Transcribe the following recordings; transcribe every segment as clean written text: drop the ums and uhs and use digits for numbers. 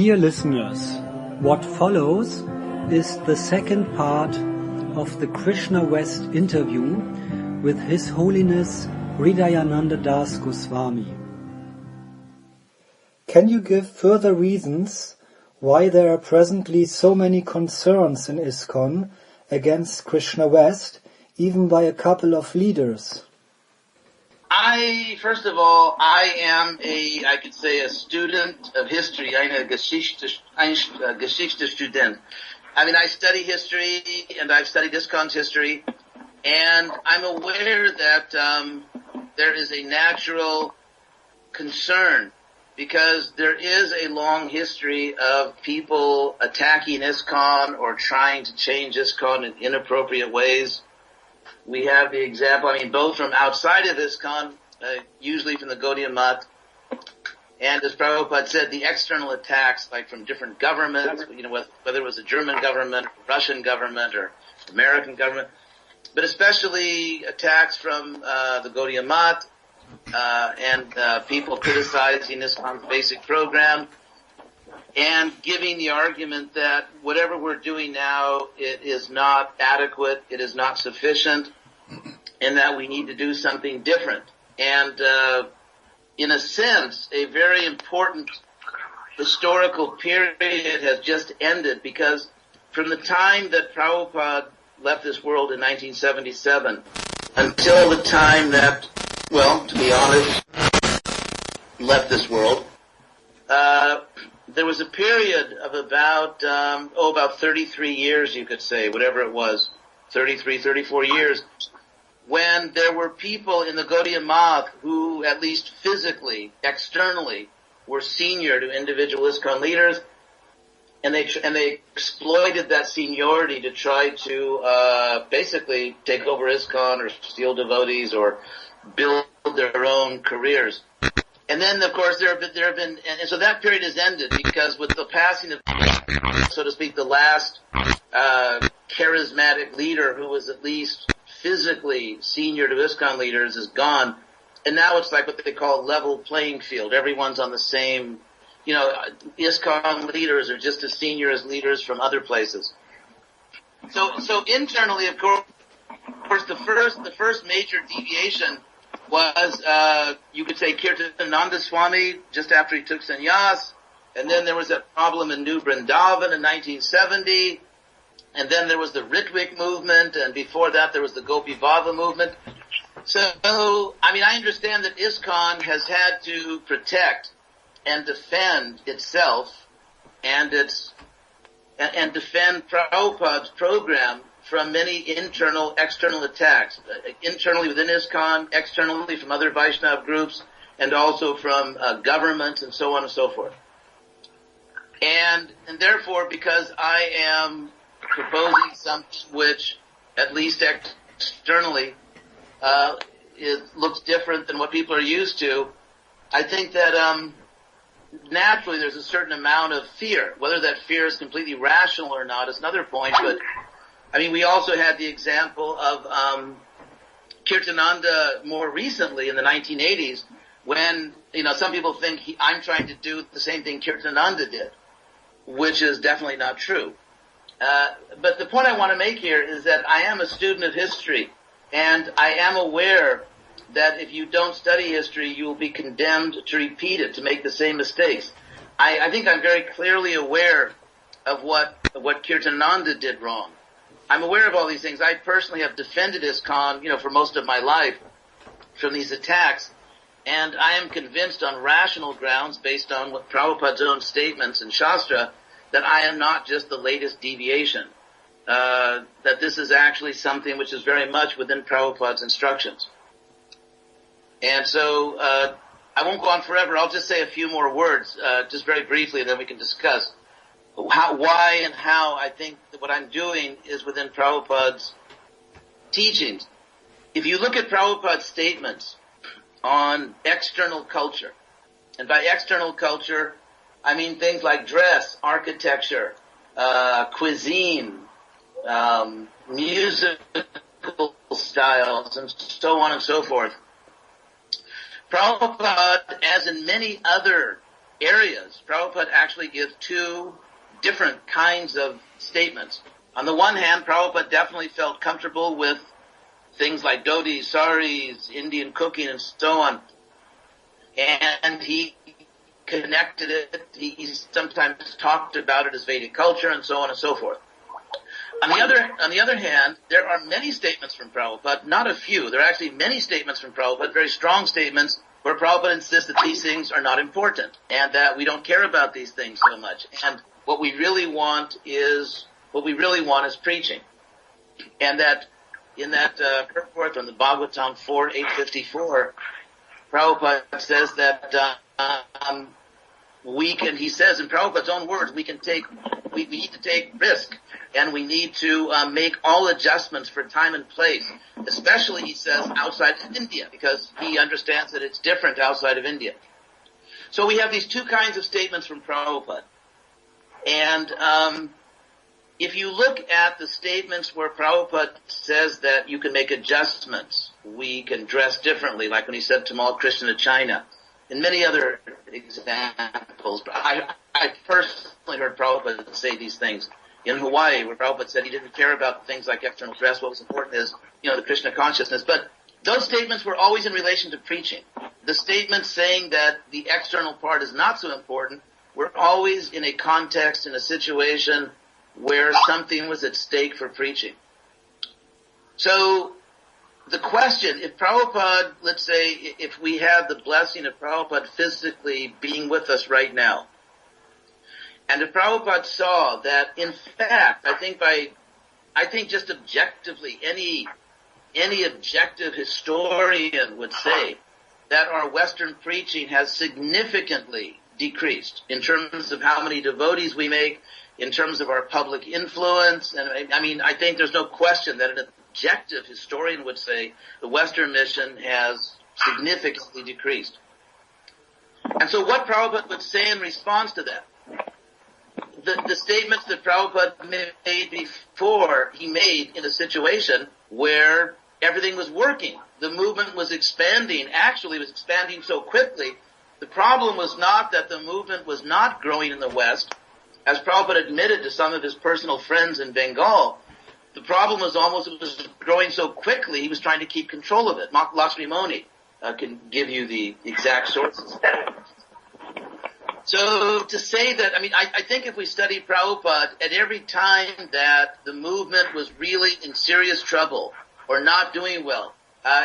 Dear listeners, what follows is the second part of the Krishna West interview with His Holiness Hridayananda Das Goswami. Can you give further reasons why there are presently so many concerns in ISKCON against Krishna West, even by a couple of leaders? First of all, I am I could say a student of history. I'm a Geschichte-Student. I mean, I study history, and I've studied ISKCON's history, and I'm aware that there is a natural concern, because there is a long history of people attacking ISKCON or trying to change ISKCON in inappropriate ways. We have the example, both from outside of ISKCON, usually from the Gaudiya Math, and as Prabhupada said, the external attacks, like from different governments, whether it was the German government, Russian government, or American government, but especially attacks from the Gaudiya Math, and people criticizing ISKCON's basic program, and giving the argument that whatever we're doing now, it is not adequate, it is not sufficient, and that we need to do something different. And in a sense, a very important historical period has just ended, because from the time that Prabhupada left this world in 1977 until the time that, to be honest, left this world, there was a period of about 33 years, you could say, whatever it was, 33, 34 years, when there were people in the Gaudiya Math who, at least physically, externally, were senior to individual ISKCON leaders, and they exploited that seniority to try to basically take over ISKCON or steal devotees or build their own careers. And then, of course, there have been, and so that period has ended, because with the passing of, so to speak, the last charismatic leader who was at least physically senior to ISKCON leaders is gone, and now it's like what they call level playing field. Everyone's on the same, ISKCON leaders are just as senior as leaders from other places. So internally, of course, the first major deviation was, you could say, Kirtananda Swami, just after he took sannyas, and then there was a problem in New Vrindavan in 1970, and then there was the Ritwik movement, and before that there was the Gopi Bhava movement. So, I understand that ISKCON has had to protect and defend itself and defend Prabhupada's program from many external attacks, internally within ISKCON, externally from other Vaishnava groups, and also from governments and so on and so forth. And therefore, because I am proposing something which, at least externally, looks different than what people are used to, I think that naturally there's a certain amount of fear. Whether that fear is completely rational or not is another point, but we also had the example of Kirtananda more recently in the 1980s, when, some people think I'm trying to do the same thing Kirtananda did, which is definitely not true. But the point I want to make here is that I am a student of history, and I am aware that if you don't study history, you will be condemned to repeat it, to make the same mistakes. I think I'm very clearly aware of what Kirtananda did wrong. I'm aware of all these things. I personally have defended ISKCON, for most of my life from these attacks, and I am convinced on rational grounds, based on what Prabhupada's own statements in Shastra, that I am not just the latest deviation, that this is actually something which is very much within Prabhupada's instructions. And so, I won't go on forever. I'll just say a few more words, just very briefly, and then we can discuss why and how I think that what I'm doing is within Prabhupada's teachings. If you look at Prabhupada's statements on external culture, and by external culture, I mean things like dress, architecture, cuisine, musical styles, and so on and so forth. Prabhupada, as in many other areas, Prabhupada actually gives two different kinds of statements. On the one hand, Prabhupada definitely felt comfortable with things like dhotis, saris, Indian cooking, and so on. And he connected it. He sometimes talked about it as Vedic culture and so on and so forth. On the other hand, there are many statements from Prabhupada, not a few. There are actually many statements from Prabhupada, very strong statements, where Prabhupada insists that these things are not important and that we don't care about these things so much. And what we really want is preaching. And that in that purport on the Bhagavatam 4:854, Prabhupada says that he says in Prabhupada's own words, we need to take risk, and we need to make all adjustments for time and place, especially, he says, outside of India, because he understands that it's different outside of India. So we have these two kinds of statements from Prabhupada. And if you look at the statements where Prabhupada says that you can make adjustments, we can dress differently, like when he said Tamal Krishna to China, and many other examples. I personally heard Prabhupada say these things in Hawaii, where Prabhupada said he didn't care about things like external dress. What was important is, the Krishna consciousness. But those statements were always in relation to preaching. The statements saying that the external part is not so important were always in a context, in a situation where something was at stake for preaching. So the question, if Prabhupada, let's say, if we had the blessing of Prabhupada physically being with us right now, and if Prabhupada saw that, in fact, I think just objectively, any objective historian would say that our Western preaching has significantly decreased in terms of how many devotees we make, in terms of our public influence. And I think there's no question that an objective historian would say the Western mission has significantly decreased. And so what Prabhupada would say in response to that, the statements that Prabhupada made before, he made in a situation where everything was working. The movement was expanding. Actually, it was expanding so quickly. The problem was not that the movement was not growing in the West, as Prabhupada admitted to some of his personal friends in Bengal. The problem was it was growing so quickly, he was trying to keep control of it. Lakshmi Moni can give you the exact sources. So to say that, I think if we study Prabhupada, at every time that the movement was really in serious trouble or not doing well,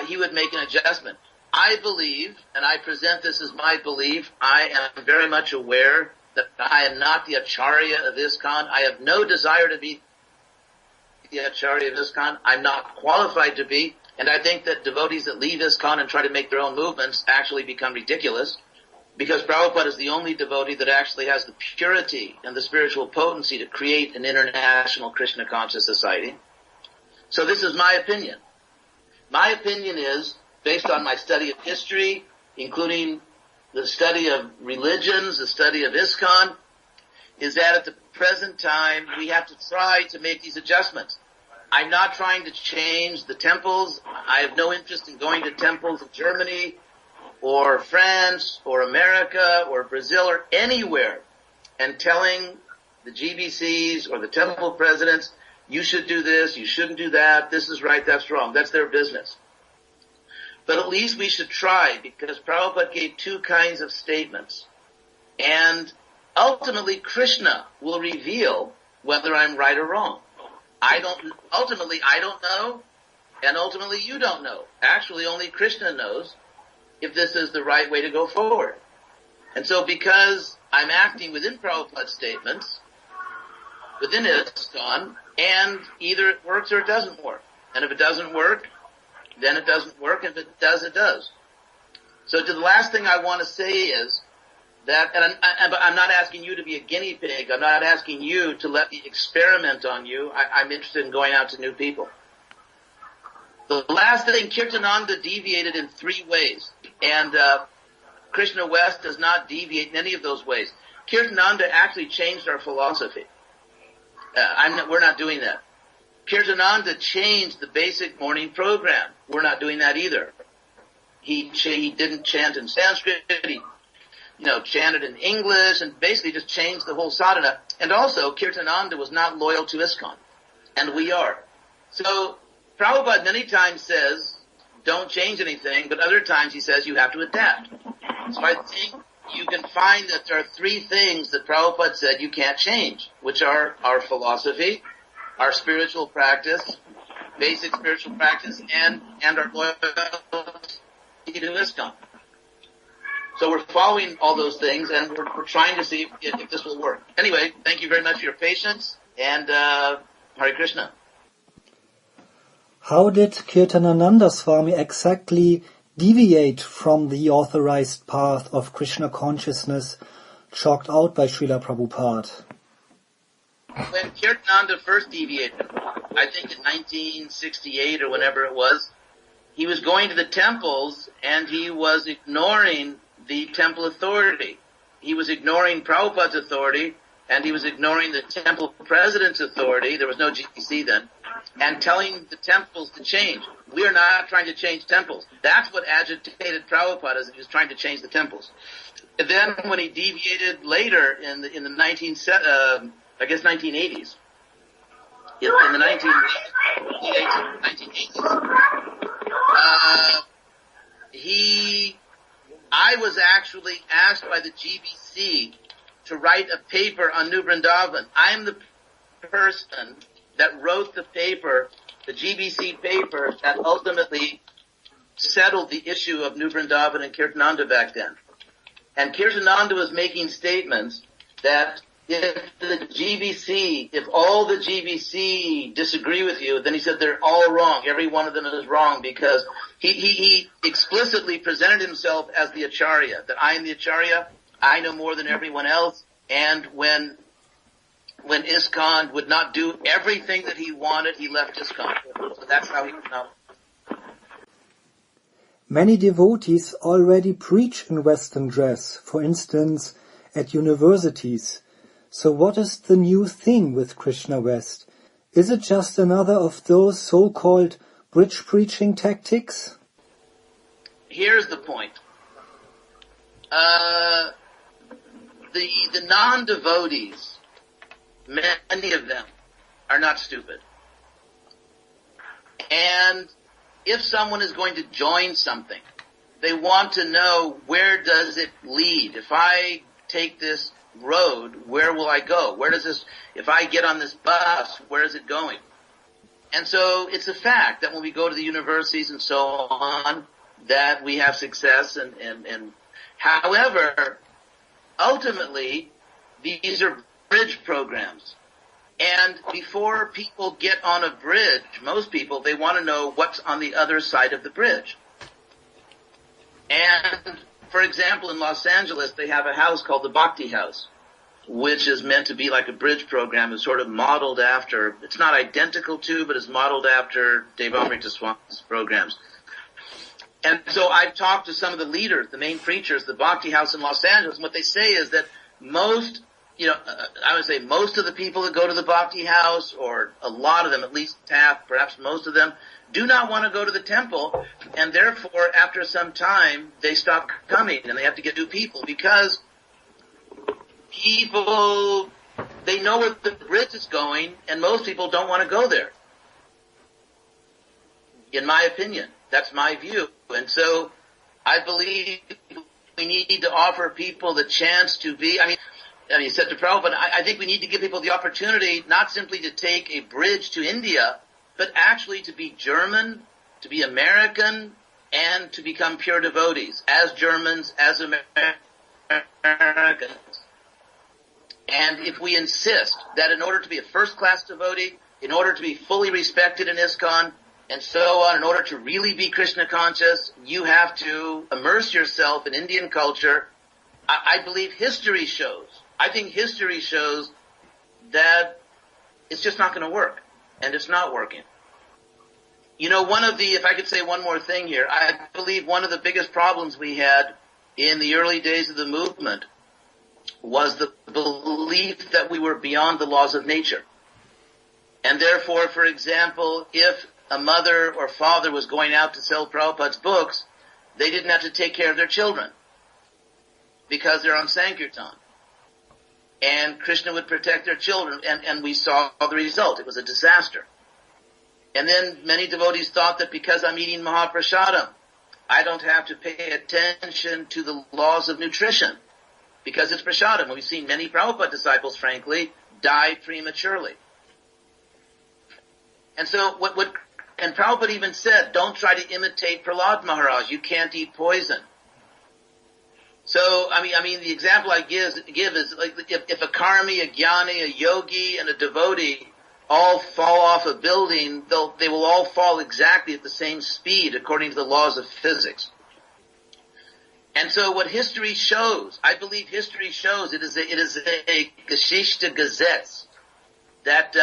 he would make an adjustment. I believe, and I present this as my belief, I am very much aware that I am not the Acharya of ISKCON. I have no desire to be the Acharya of ISKCON. I'm not qualified to be, and I think that devotees that leave ISKCON and try to make their own movements actually become ridiculous, because Prabhupada is the only devotee that actually has the purity and the spiritual potency to create an international Krishna conscious society. So this is my opinion. My opinion is, based on my study of history, including the study of religions, the study of ISKCON, is that at the present time we have to try to make these adjustments. I'm not trying to change the temples. I have no interest in going to temples in Germany or France or America or Brazil or anywhere and telling the GBCs or the temple presidents, you should do this, you shouldn't do that, this is right, that's wrong. That's their business. But at least we should try, because Prabhupada gave two kinds of statements. And ultimately Krishna will reveal whether I'm right or wrong. Ultimately I don't know, and ultimately you don't know. Actually only Krishna knows if this is the right way to go forward. And so because I'm acting within Prabhupada's statements, within ISKCON, and either it works or it doesn't work. And if it doesn't work, then it doesn't work. If it does, it does. So the last thing I want to say is that, and I'm not asking you to be a guinea pig. I'm not asking you to let me experiment on you. I'm interested in going out to new people. The last thing, Kirtananda deviated in 3 ways. And Krishna West does not deviate in any of those ways. Kirtananda actually changed our philosophy. We're not doing that. Kirtananda changed the basic morning program. We're not doing that either. He didn't chant in Sanskrit. chanted in English and basically just changed the whole sadhana. And also, Kirtananda was not loyal to ISKCON. And we are. So, Prabhupada many times says, don't change anything, but other times he says you have to adapt. So I think you can find that there are three things that Prabhupada said you can't change, which are our philosophy, our spiritual practice, basic spiritual practice, and our loyalty to ISKCON. So we're following all those things, and we're trying to see if this will work. Anyway, thank you very much for your patience, and Hare Krishna. How did Kirtanananda Swami exactly deviate from the authorized path of Krishna consciousness chalked out by Srila Prabhupada? When Kirtananda first deviated, I think in 1968 or whenever it was, he was going to the temples and he was ignoring the temple authority. He was ignoring Prabhupada's authority and he was ignoring the temple president's authority. There was no GC then. And telling the temples to change. We are not trying to change temples. That's what agitated Prabhupada, is he was trying to change the temples. And then when he deviated later in the 1980s, in the 1980s, I was actually asked by the GBC to write a paper on New Vrindavan. I'm the person that wrote the paper, the GBC paper, that ultimately settled the issue of New Vrindavan and Kirtananda back then. And Kirtananda was making statements that if all the GBC disagree with you, then he said they're all wrong. Every one of them is wrong, because he explicitly presented himself as the Acharya, that I am the Acharya, I know more than everyone else, and when ISKCON would not do everything that he wanted, he left ISKCON. So that's how he was now. Many devotees already preach in Western dress, for instance, at universities. So what is the new thing with Krishna West? Is it just another of those so-called bridge preaching tactics? Here's the point. The non-devotees, many of them, are not stupid. And if someone is going to join something, they want to know, where does it lead? If I take this road, where will I go? If I get on this bus, where is it going? And so it's a fact that when we go to the universities and so on, that we have success and however, ultimately, these are bridge programs. And before people get on a bridge, most people, they want to know what's on the other side of the bridge. And, for example, in Los Angeles, they have a house called the Bhakti House, which is meant to be like a bridge program. It's sort of modeled after, it's not identical to, but it's modeled after Devamrita Swami's programs. And so I've talked to some of the leaders, the main preachers, the Bhakti House in Los Angeles, and what they say is that most of the people that go to the Bhakti House, or a lot of them, at least half, perhaps most of them, do not want to go to the temple, and therefore, after some time, they stop coming, and they have to get new people, because people, they know where the bridge is going, and most people don't want to go there. In my opinion. That's my view. And so, I believe we need to offer people the chance to be, he said to Prabhupada, I think we need to give people the opportunity not simply to take a bridge to India, but actually to be German, to be American, and to become pure devotees, as Germans, as Americans. And if we insist that in order to be a first-class devotee, in order to be fully respected in ISKCON, and so on, in order to really be Krishna conscious, you have to immerse yourself in Indian culture. I believe history shows that it's just not going to work. And it's not working. If I could say one more thing here, I believe one of the biggest problems we had in the early days of the movement was the belief that we were beyond the laws of nature. And therefore, for example, if a mother or father was going out to sell Prabhupada's books, they didn't have to take care of their children. because they're on Sankirtan. And Krishna would protect their children, and we saw the result. It was a disaster. And then many devotees thought that because I'm eating Mahaprasadam, I don't have to pay attention to the laws of nutrition, because it's prasadam. We've seen many Prabhupada disciples, frankly, die prematurely. And so and Prabhupada even said, don't try to imitate Prahlad Maharaj. You can't eat poison. So, I mean, the example I give is like if a karmi, a jnani, a yogi, and a devotee all fall off a building, they will all fall exactly at the same speed according to the laws of physics. And so what history shows, I believe history shows, it is a Geschichte Gesetz that,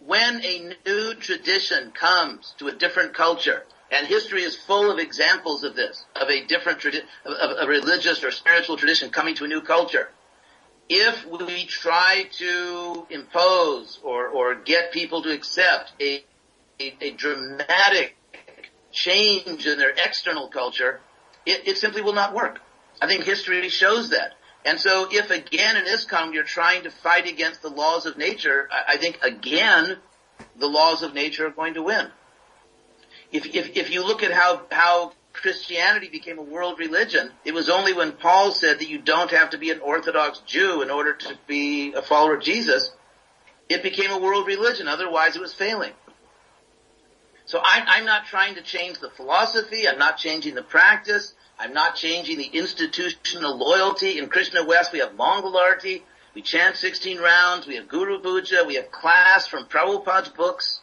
when a new tradition comes to a different culture, and history is full of examples of this, of a different of a religious or spiritual tradition coming to a new culture, if we try to impose or get people to accept a dramatic change in their external culture, it simply will not work. I think history shows that. And so if again in ISKCON you're trying to fight against the laws of nature, I think again the laws of nature are going to win. If you look at how Christianity became a world religion, it was only when Paul said that you don't have to be an Orthodox Jew in order to be a follower of Jesus, it became a world religion. Otherwise it was failing. So I'm not trying to change the philosophy. I'm not changing the practice. I'm not changing the institutional loyalty. In Krishna West, we have Mangalarti. We chant 16 rounds. We have Guru Puja. We have class from Prabhupada's books.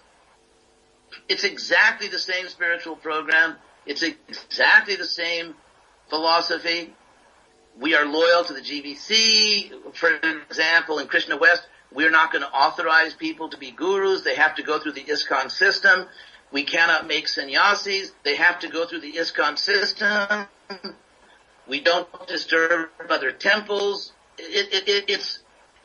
It's exactly the same spiritual program. It's exactly the same philosophy. We are loyal to the GBC. For example, in Krishna West, we're not going to authorize people to be gurus. They have to go through the ISKCON system. We cannot make sannyasis. They have to go through the ISKCON system. We don't disturb other temples.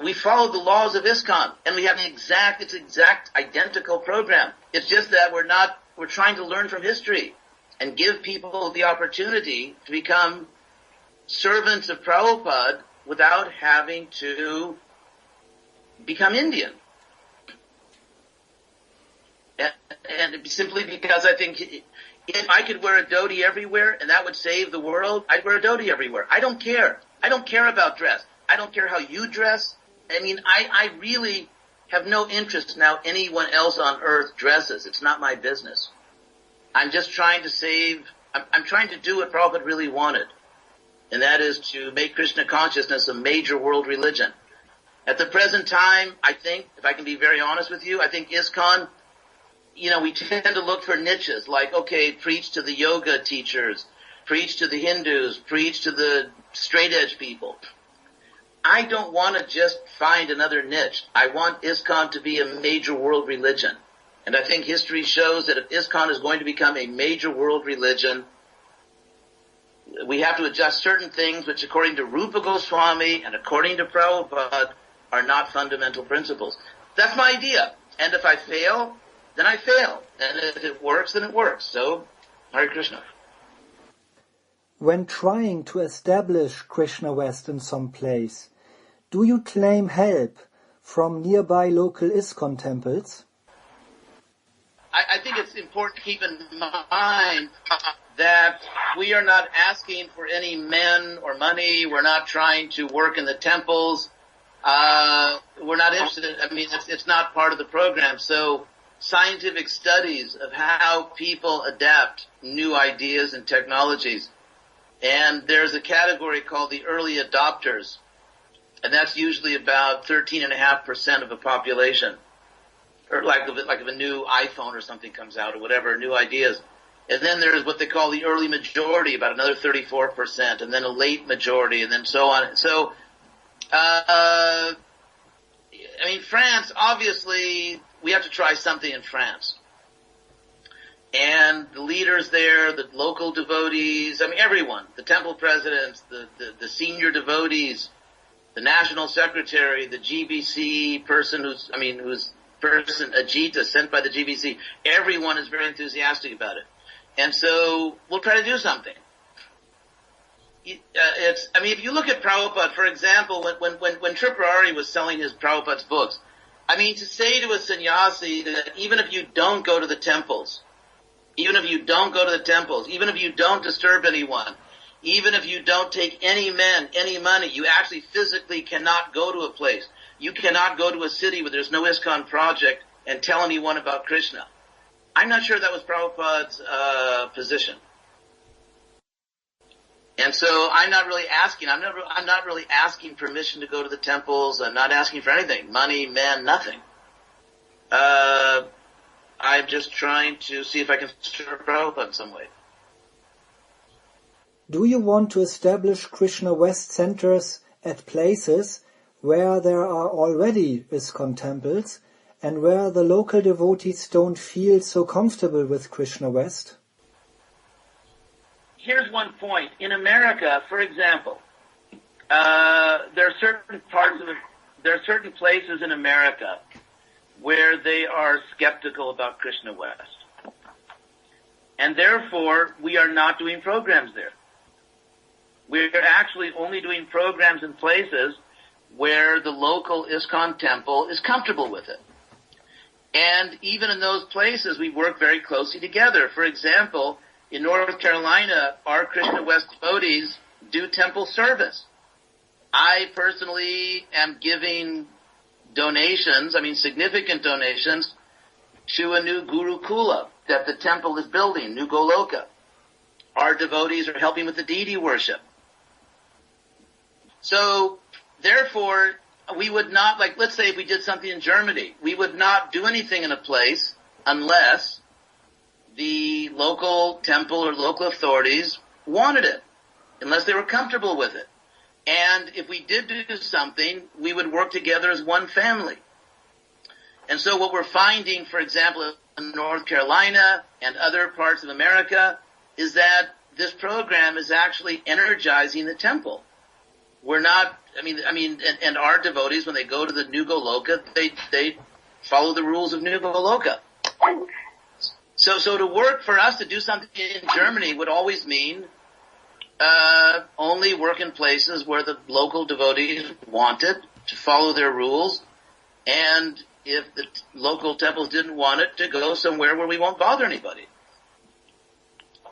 We follow the laws of ISKCON, and we have it's exact identical program. It's just that we're trying to learn from history and give people the opportunity to become servants of Prabhupada without having to become Indian. And simply because I think if I could wear a dhoti everywhere and that would save the world, I'd wear a dhoti everywhere. I don't care. I don't care about dress. I don't care how you dress. I mean, I really have no interest in how anyone else on earth dresses. It's not my business. I'm just trying to I'm trying to do what Prabhupada really wanted. And that is to make Krishna consciousness a major world religion. At the present time, I think, if I can be very honest with you, I think ISKCON, we tend to look for niches like, okay, preach to the yoga teachers, preach to the Hindus, preach to the straight edge people. I don't want to just find another niche. I want ISKCON to be a major world religion. And I think history shows that if ISKCON is going to become a major world religion, we have to adjust certain things which according to Rupa Goswami and according to Prabhupada are not fundamental principles. That's my idea. And if I fail, then I fail. And if it works, then it works. So, Hare Krishna. When trying to establish Krishna West in some place, do you claim help from nearby local ISKCON temples? I think it's important to keep in mind that we are not asking for any men or money. We're not trying to work in the temples. We're not interested. I mean, it's not part of the program. So scientific studies of how people adapt new ideas and technologies. And there's a category called the early adopters. And that's usually about 13.5% of the population. Or like if a new iPhone or something comes out or whatever, new ideas. And then there's what they call the early majority, about another 34%, and then a late majority, and then so on. So, France, obviously, we have to try something in France. And the leaders there, the local devotees, everyone, the temple presidents, the senior devotees, the national secretary, the GBC person Ajita, sent by the GBC, everyone is very enthusiastic about it. And so we'll try to do something. if you look at Prabhupada, for example, when Tripurari was selling his Prabhupada's books, to say to a sannyasi that even if you don't go to the temples, even if you don't disturb anyone, even if you don't take any men, any money, you actually physically cannot go to a place. You cannot go to a city where there's no ISKCON project and tell anyone about Krishna. I'm not sure that was Prabhupada's position. And so I'm not really asking permission to go to the temples. I'm not asking for anything. Money, men, nothing. I'm just trying to see if I can serve Prabhupada in some way. Do you want to establish Krishna West centers at places where there are already ISKCON temples and where the local devotees don't feel so comfortable with Krishna West? Here's one point. In America, for example, there are certain places in America where they are skeptical about Krishna West. And therefore, we are not doing programs there. We're actually only doing programs in places where the local ISKCON temple is comfortable with it. And even in those places, we work very closely together. For example, in North Carolina, our Krishna West devotees do temple service. I personally am giving donations, significant donations, to a new Gurukula that the temple is building, New Goloka. Our devotees are helping with the deity worship. So, therefore, we would not, let's say if we did something in Germany, we would not do anything in a place unless the local temple or local authorities wanted it, unless they were comfortable with it. And if we did do something, we would work together as one family. And so what we're finding, for example, in North Carolina and other parts of America, is that this program is actually energizing the temple. We're not, and our devotees, when they go to the New Goloka, they follow the rules of New Goloka. So to work for us to do something in Germany would always mean only work in places where the local devotees wanted to follow their rules, and if the local temples didn't want it, to go somewhere where we won't bother anybody.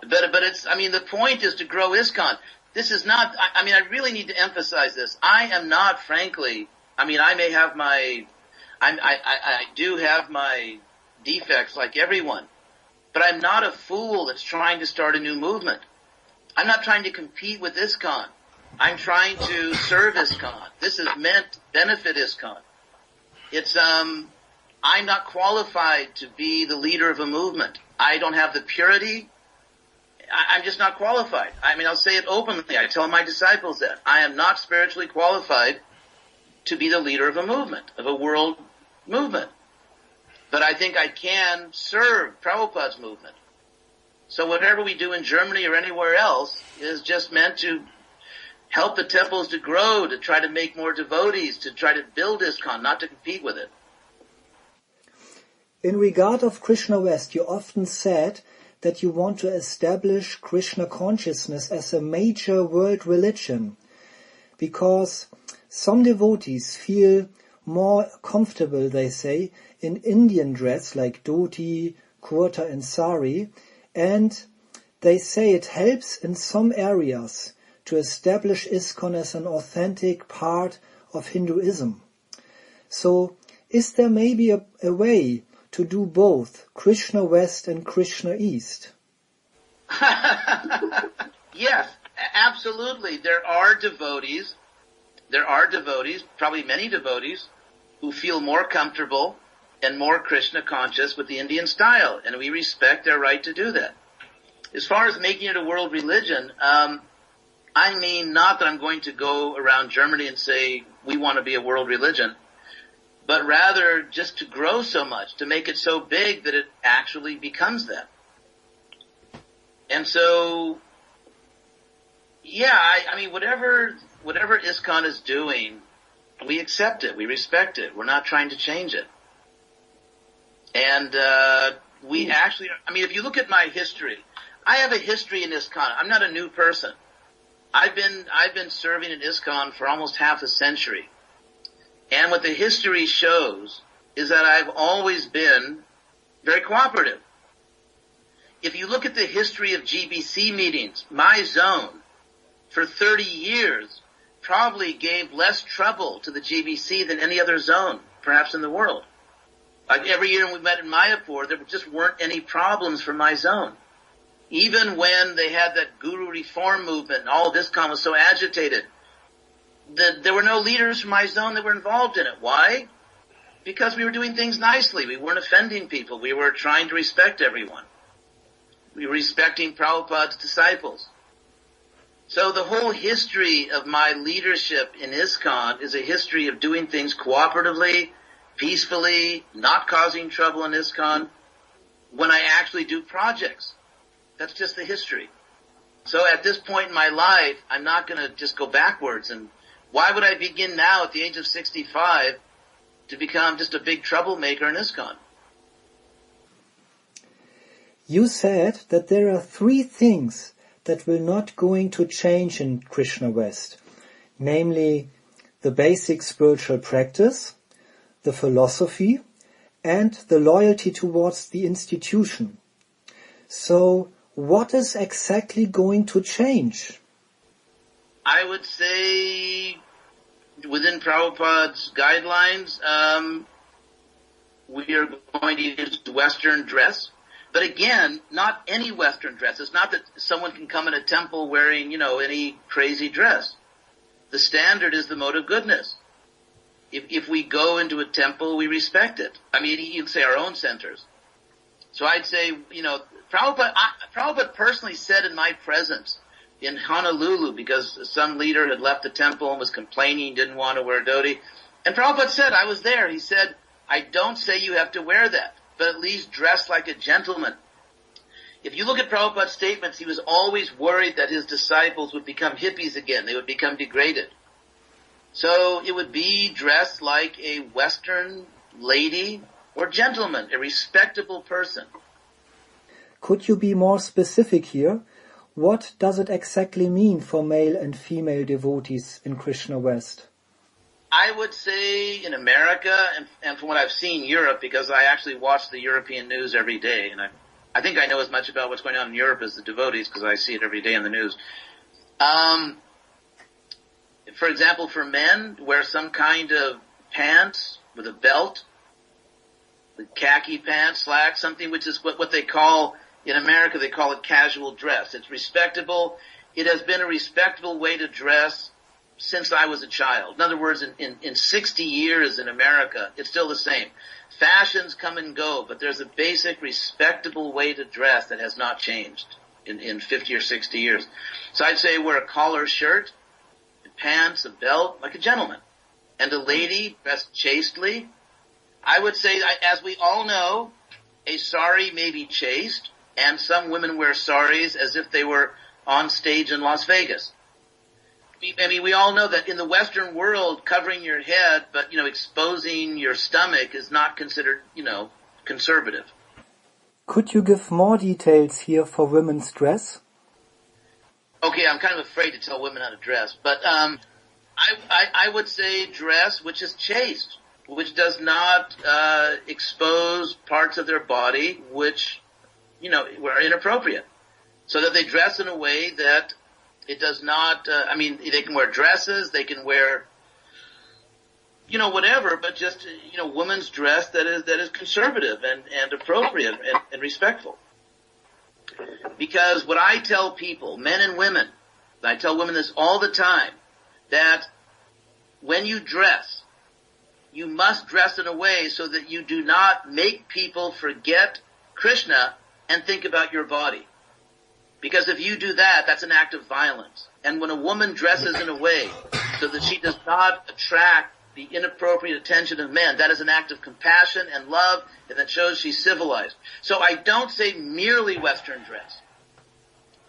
But it's, the point is to grow ISKCON. This is not, I really need to emphasize this. I am not, frankly, I may have I do have my defects like everyone. But I'm not a fool that's trying to start a new movement. I'm not trying to compete with ISKCON. I'm trying to serve ISKCON. This is meant to benefit ISKCON. It's, I'm not qualified to be the leader of a movement. I don't have the purity. I'm just not qualified. I'll say it openly. I tell my disciples that. I am not spiritually qualified to be the leader of a movement, of a world movement. But I think I can serve Prabhupada's movement. So whatever we do in Germany or anywhere else is just meant to help the temples to grow, to try to make more devotees, to try to build ISKCON, not to compete with it. In regard of Krishna West, you often said that you want to establish Krishna consciousness as a major world religion, because some devotees feel more comfortable, they say, in Indian dress like dhoti, kurta and sari, and they say it helps in some areas to establish ISKCON as an authentic part of Hinduism. So, is there maybe a way to do both Krishna West and Krishna East? Yes, absolutely. There are devotees, probably many devotees, who feel more comfortable and more Krishna conscious with the Indian style, and we respect their right to do that. As far as making it a world religion, not that I'm going to go around Germany and say we want to be a world religion, but rather just to grow so much, to make it so big that it actually becomes that. And so, whatever ISKCON is doing, we accept it, we respect it, we're not trying to change it. And we actually, if you look at my history, I have a history in ISKCON. I'm not a new person. I've been serving in ISKCON for almost half a century. And what the history shows is that I've always been very cooperative. If you look at the history of GBC meetings, my zone for 30 years probably gave less trouble to the GBC than any other zone, perhaps in the world. Like every year we met in Mayapur, there just weren't any problems for my zone. Even when they had that guru reform movement and all of ISKCON was so agitated, there were no leaders from my zone that were involved in it. Why? Because we were doing things nicely. We weren't offending people. We were trying to respect everyone. We were respecting Prabhupada's disciples. So the whole history of my leadership in ISKCON is a history of doing things cooperatively, peacefully, not causing trouble in ISKCON when I actually do projects. That's just the history. So at this point in my life, I'm not going to just go backwards. And why would I begin now at the age of 65 to become just a big troublemaker in ISKCON? You said that there are 3 things that will not going to change in Krishna West, namely the basic spiritual practice, the philosophy, and the loyalty towards the institution. So, what is exactly going to change? I would say, within Prabhupada's guidelines, we are going to use Western dress. But again, not any Western dress. It's not that someone can come in a temple wearing, any crazy dress. The standard is the mode of goodness. If we go into a temple, we respect it. I mean, you'd say our own centers. So I'd say, Prabhupada personally said in my presence in Honolulu, because some leader had left the temple and was complaining, didn't want to wear dhoti. And Prabhupada said, I was there, he said, I don't say you have to wear that, but at least dress like a gentleman. If you look at Prabhupada's statements, he was always worried that his disciples would become hippies again. They would become degraded. So it would be dressed like a Western lady or gentleman, a respectable person. Could you be more specific here? What does it exactly mean for male and female devotees in Krishna West? I would say in America, and from what I've seen, Europe, because I actually watch the European news every day, and I think I know as much about what's going on in Europe as the devotees, because I see it every day in the news. For example, for men, wear some kind of pants with a belt, with khaki pants, slacks, something which is what they call, in America, they call it casual dress. It's respectable. It has been a respectable way to dress since I was a child. In other words, in 60 years in America, it's still the same. Fashions come and go, but there's a basic respectable way to dress that has not changed in 50 or 60 years. So I'd say wear a collar shirt, pants, a belt, like a gentleman. And a lady dressed chastely. I would say, as we all know, a sari may be chaste, and some women wear saris as if they were on stage in Las Vegas. I mean, we all know that in the Western world, covering your head, but, exposing your stomach is not considered, conservative. Could you give more details here for women's dress? Okay, I'm kind of afraid to tell women how to dress, but I would say dress which is chaste, which does not expose parts of their body which, were inappropriate. So that they dress in a way that it does not, they can wear dresses, they can wear, whatever, but just, women's dress that is conservative and appropriate and respectful. Because what I tell people, men and women, I tell women this all the time, that when you dress, you must dress in a way so that you do not make people forget Krishna and think about your body. Because if you do that, that's an act of violence. And when a woman dresses in a way so that she does not attract the inappropriate attention of men, that is an act of compassion and love, and that shows she's civilized. So I don't say merely Western dress.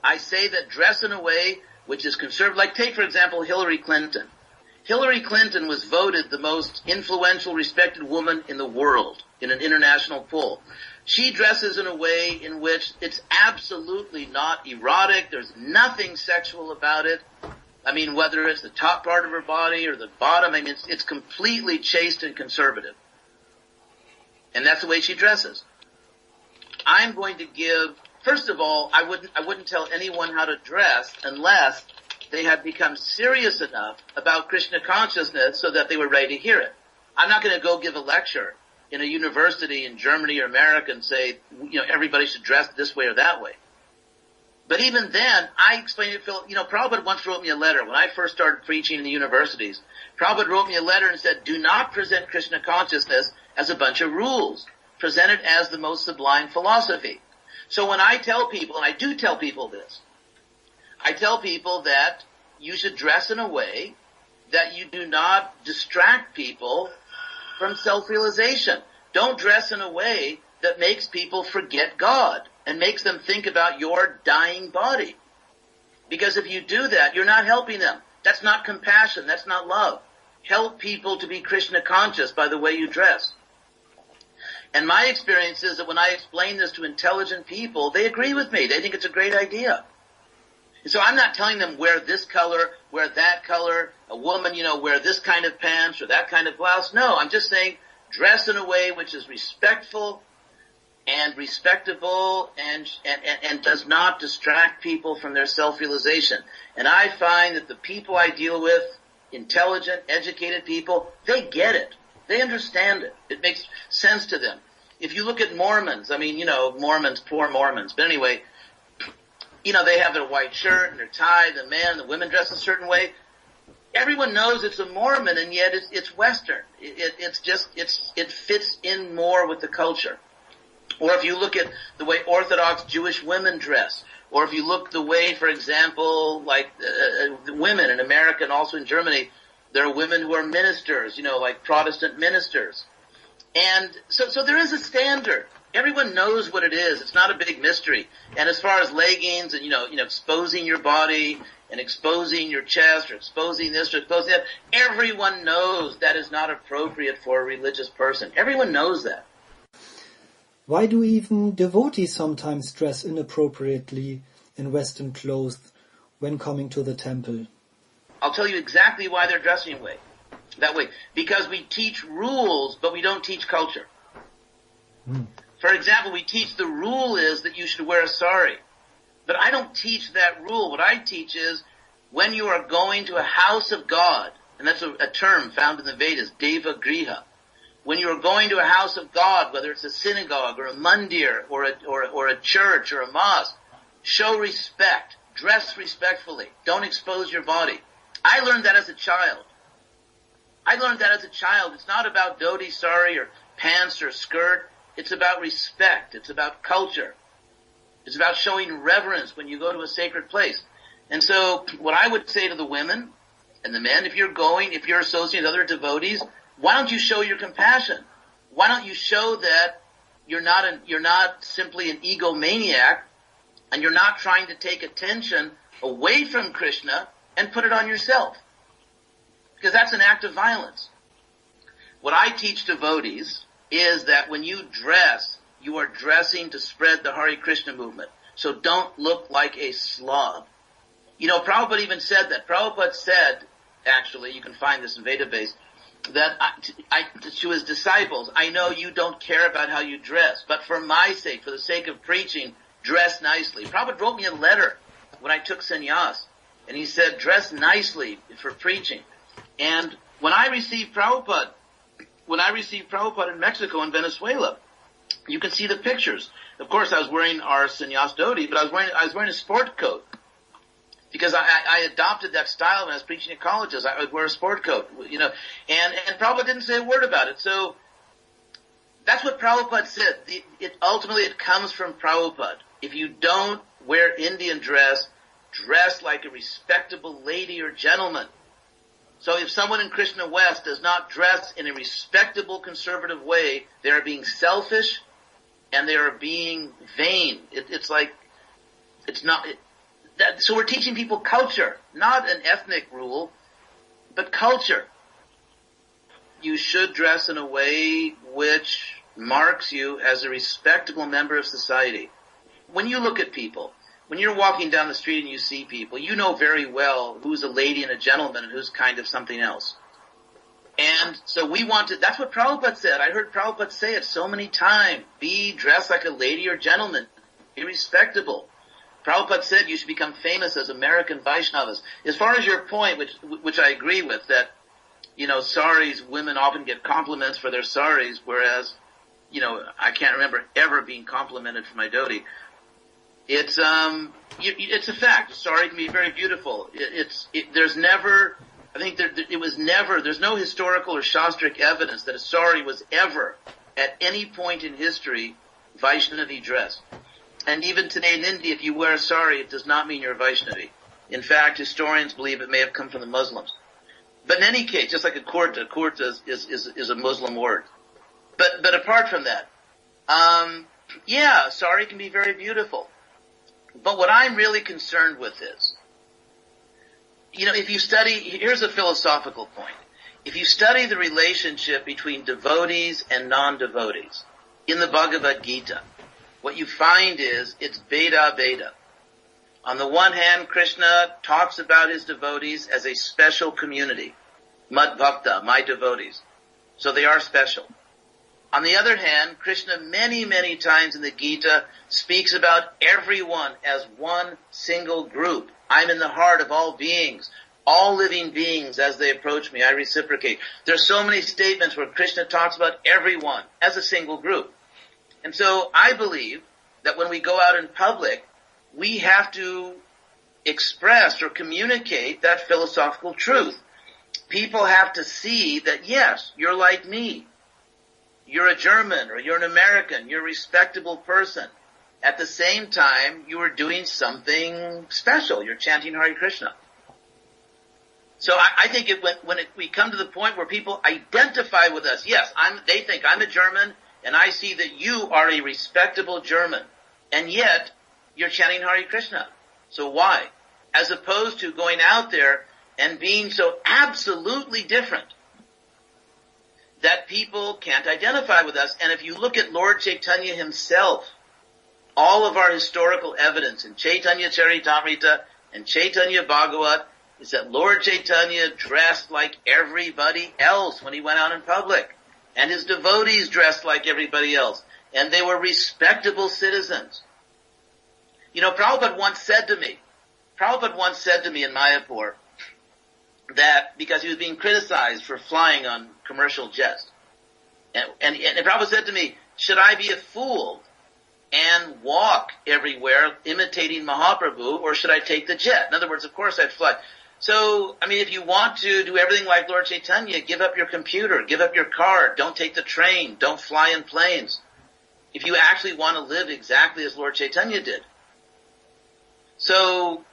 I say that dress in a way which is conservative. Like take, for example, Hillary Clinton. Hillary Clinton was voted the most influential, respected woman in the world in an international poll. She dresses in a way in which it's absolutely not erotic. There's nothing sexual about it. I mean, whether it's the top part of her body or the bottom, I mean, it's completely chaste and conservative. And that's the way she dresses. I'm going to give, first of all, I wouldn't tell anyone how to dress unless they had become serious enough about Krishna consciousness so that they were ready to hear it. I'm not going to go give a lecture in a university in Germany or America and say, everybody should dress this way or that way. But even then, I explained it, Phil, Prabhupada once wrote me a letter. When I first started preaching in the universities, Prabhupada wrote me a letter and said, do not present Krishna consciousness as a bunch of rules. Present it as the most sublime philosophy. So when I tell people, and I do tell people this, I tell people that you should dress in a way that you do not distract people from self-realization. Don't dress in a way that makes people forget God and makes them think about your dying body. Because if you do that, you're not helping them. That's not compassion. That's not love. Help people to be Krishna conscious by the way you dress. And my experience is that when I explain this to intelligent people, they agree with me. They think it's a great idea. And so I'm not telling them wear this color, wear that color, a woman, wear this kind of pants or that kind of blouse. No, I'm just saying dress in a way which is respectful and respectable and does not distract people from their self-realization. And I find that the people I deal with, intelligent, educated people, they get it. They understand it. It makes sense to them. If you look at Mormons, Mormons, poor Mormons. But anyway, they have their white shirt and their tie, the men, the women dress a certain way. Everyone knows it's a Mormon, and yet it's Western. It fits in more with the culture. Or if you look at the way Orthodox Jewish women dress, or if you look the way, for example, like the women in America and also in Germany, there are women who are ministers, like Protestant ministers. And so there is a standard. Everyone knows what it is. It's not a big mystery. And as far as leggings and, exposing your body and exposing your chest or exposing this or exposing that, everyone knows that is not appropriate for a religious person. Everyone knows that. Why do even devotees sometimes dress inappropriately in Western clothes when coming to the temple? I'll tell you exactly why they're dressing that way. Because we teach rules, but we don't teach culture. For example, we teach the rule is that you should wear a sari. But I don't teach that rule. What I teach is when you are going to a house of God, and that's a term found in the Vedas, Deva Griha. When you are going to a house of God, whether it's a synagogue or a mandir or a church or a mosque, show respect. Dress respectfully. Don't expose your body. I learned that as a child. It's not about dhoti, sari, or pants or skirt. It's about respect. It's about culture. It's about showing reverence when you go to a sacred place. And so what I would say to the women and the men, if you're associating with other devotees, why don't you show your compassion? Why don't you show that you're not simply an egomaniac and you're not trying to take attention away from Krishna and put it on yourself? Because that's an act of violence. What I teach devotees is that when you dress, you are dressing to spread the Hare Krishna movement. So don't look like a slob. Prabhupada even said that. Prabhupada said, actually, you can find this in Vedabase, that to his disciples, I know you don't care about how you dress, but for my sake, for the sake of preaching, dress nicely. Prabhupada wrote me a letter when I took sannyas, and he said, dress nicely for preaching. And when I received Prabhupada in Mexico and Venezuela, you can see the pictures. Of course, I was wearing our sannyas dhoti, but I was wearing a sport coat. Because I adopted that style when I was preaching at colleges. I would wear a sport coat, and Prabhupada didn't say a word about it. So that's what Prabhupada said. Ultimately it comes from Prabhupada. If you don't wear Indian dress, dress like a respectable lady or gentleman. So if someone in Krishna West does not dress in a respectable conservative way, they are being selfish and they are being vain. So we're teaching people culture, not an ethnic rule, but culture. You should dress in a way which marks you as a respectable member of society. When you look at people, when you're walking down the street and you see people, you know very well who's a lady and a gentleman and who's kind of something else. And so that's what Prabhupada said. I heard Prabhupada say it so many times. Be dressed like a lady or gentleman. Be respectable. Prabhupada said you should become famous as American Vaishnavas. As far as your point, which I agree with, that, saris, women often get compliments for their saris, whereas, I can't remember ever being complimented for my dhoti. It's a fact. A sari can be very beautiful. There's no historical or shastric evidence that a sari was ever, at any point in history, Vaishnavi dress. And even today in India, if you wear a sari, it does not mean you're a Vaishnavi. In fact, historians believe it may have come from the Muslims. But in any case, just like a kurta is a Muslim word. But apart from that, a sari can be very beautiful. But what I'm really concerned with is, if you study, here's a philosophical point. If you study the relationship between devotees and non-devotees in the Bhagavad Gita, what you find is it's Veda. On the one hand, Krishna talks about his devotees as a special community. Mad Bhakta, my devotees. So they are special. On the other hand, Krishna many, many times in the Gita speaks about everyone as one single group. I'm in the heart of all beings. All living beings, as they approach me, I reciprocate. There's so many statements where Krishna talks about everyone as a single group. And so I believe that when we go out in public, we have to express or communicate that philosophical truth. People have to see that, yes, you're like me. You're a German or you're an American. You're a respectable person. At the same time, you are doing something special. You're chanting Hare Krishna. So I think we come to the point where people identify with us. Yes, they think I'm a German, and I see that you are a respectable German, and yet you're chanting Hare Krishna. So why? As opposed to going out there and being so absolutely different that people can't identify with us. And if you look at Lord Chaitanya himself, all of our historical evidence in Chaitanya Charitamrita and Chaitanya Bhagavat is that Lord Chaitanya dressed like everybody else when he went out in public. And his devotees dressed like everybody else. And they were respectable citizens. Prabhupada once said to me in Mayapur that because he was being criticized for flying on commercial jets. And Prabhupada said to me, should I be a fool and walk everywhere imitating Mahaprabhu, or should I take the jet? In other words, of course I'd fly. So, if you want to do everything like Lord Chaitanya, give up your computer, give up your car, don't take the train, don't fly in planes. If you actually want to live exactly as Lord Chaitanya did. So,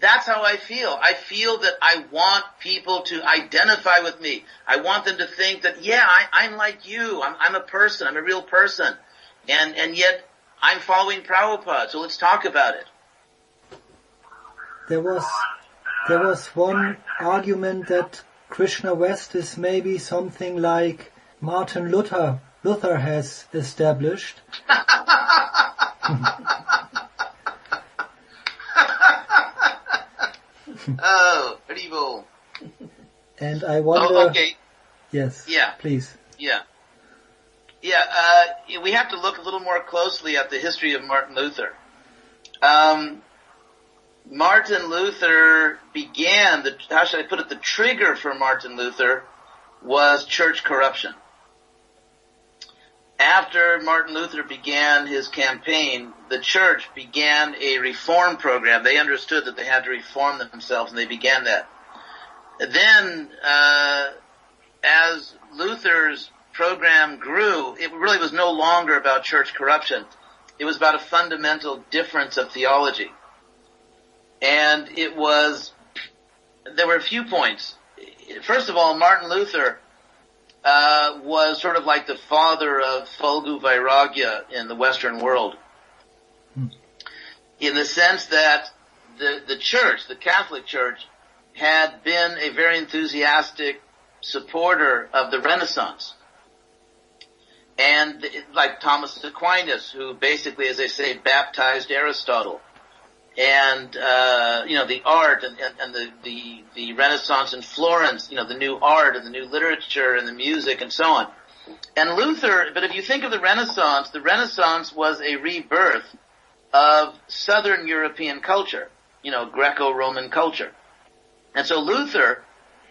that's how I feel. I feel that I want people to identify with me. I want them to think that, I'm like you. I'm a person. I'm a real person. And yet, I'm following Prabhupada. So let's talk about it. There was one argument that Krishna West is maybe something like Martin Luther has established. Oh, Haribo. And I wonder... Oh, okay. Yes, yeah. Please. Yeah. We have to look a little more closely at the history of Martin Luther. Martin Luther began, the trigger for Martin Luther was church corruption. After Martin Luther began his campaign, the church began a reform program. They understood that they had to reform themselves, and they began that. Then, as Luther's program grew, it really was no longer about church corruption. It was about a fundamental difference of theology. And there were a few points. First of all, Martin Luther was sort of like the father of Falgu Vairagya in the Western world. In the sense that the church, the Catholic Church, had been a very enthusiastic supporter of the Renaissance. And like Thomas Aquinas, who basically, as they say, baptized Aristotle. and the art and the Renaissance in Florence, the new art and the new literature and the music and so on. And Luther, but if you think of the Renaissance was a rebirth of Southern European culture, Greco-Roman culture. And so Luther,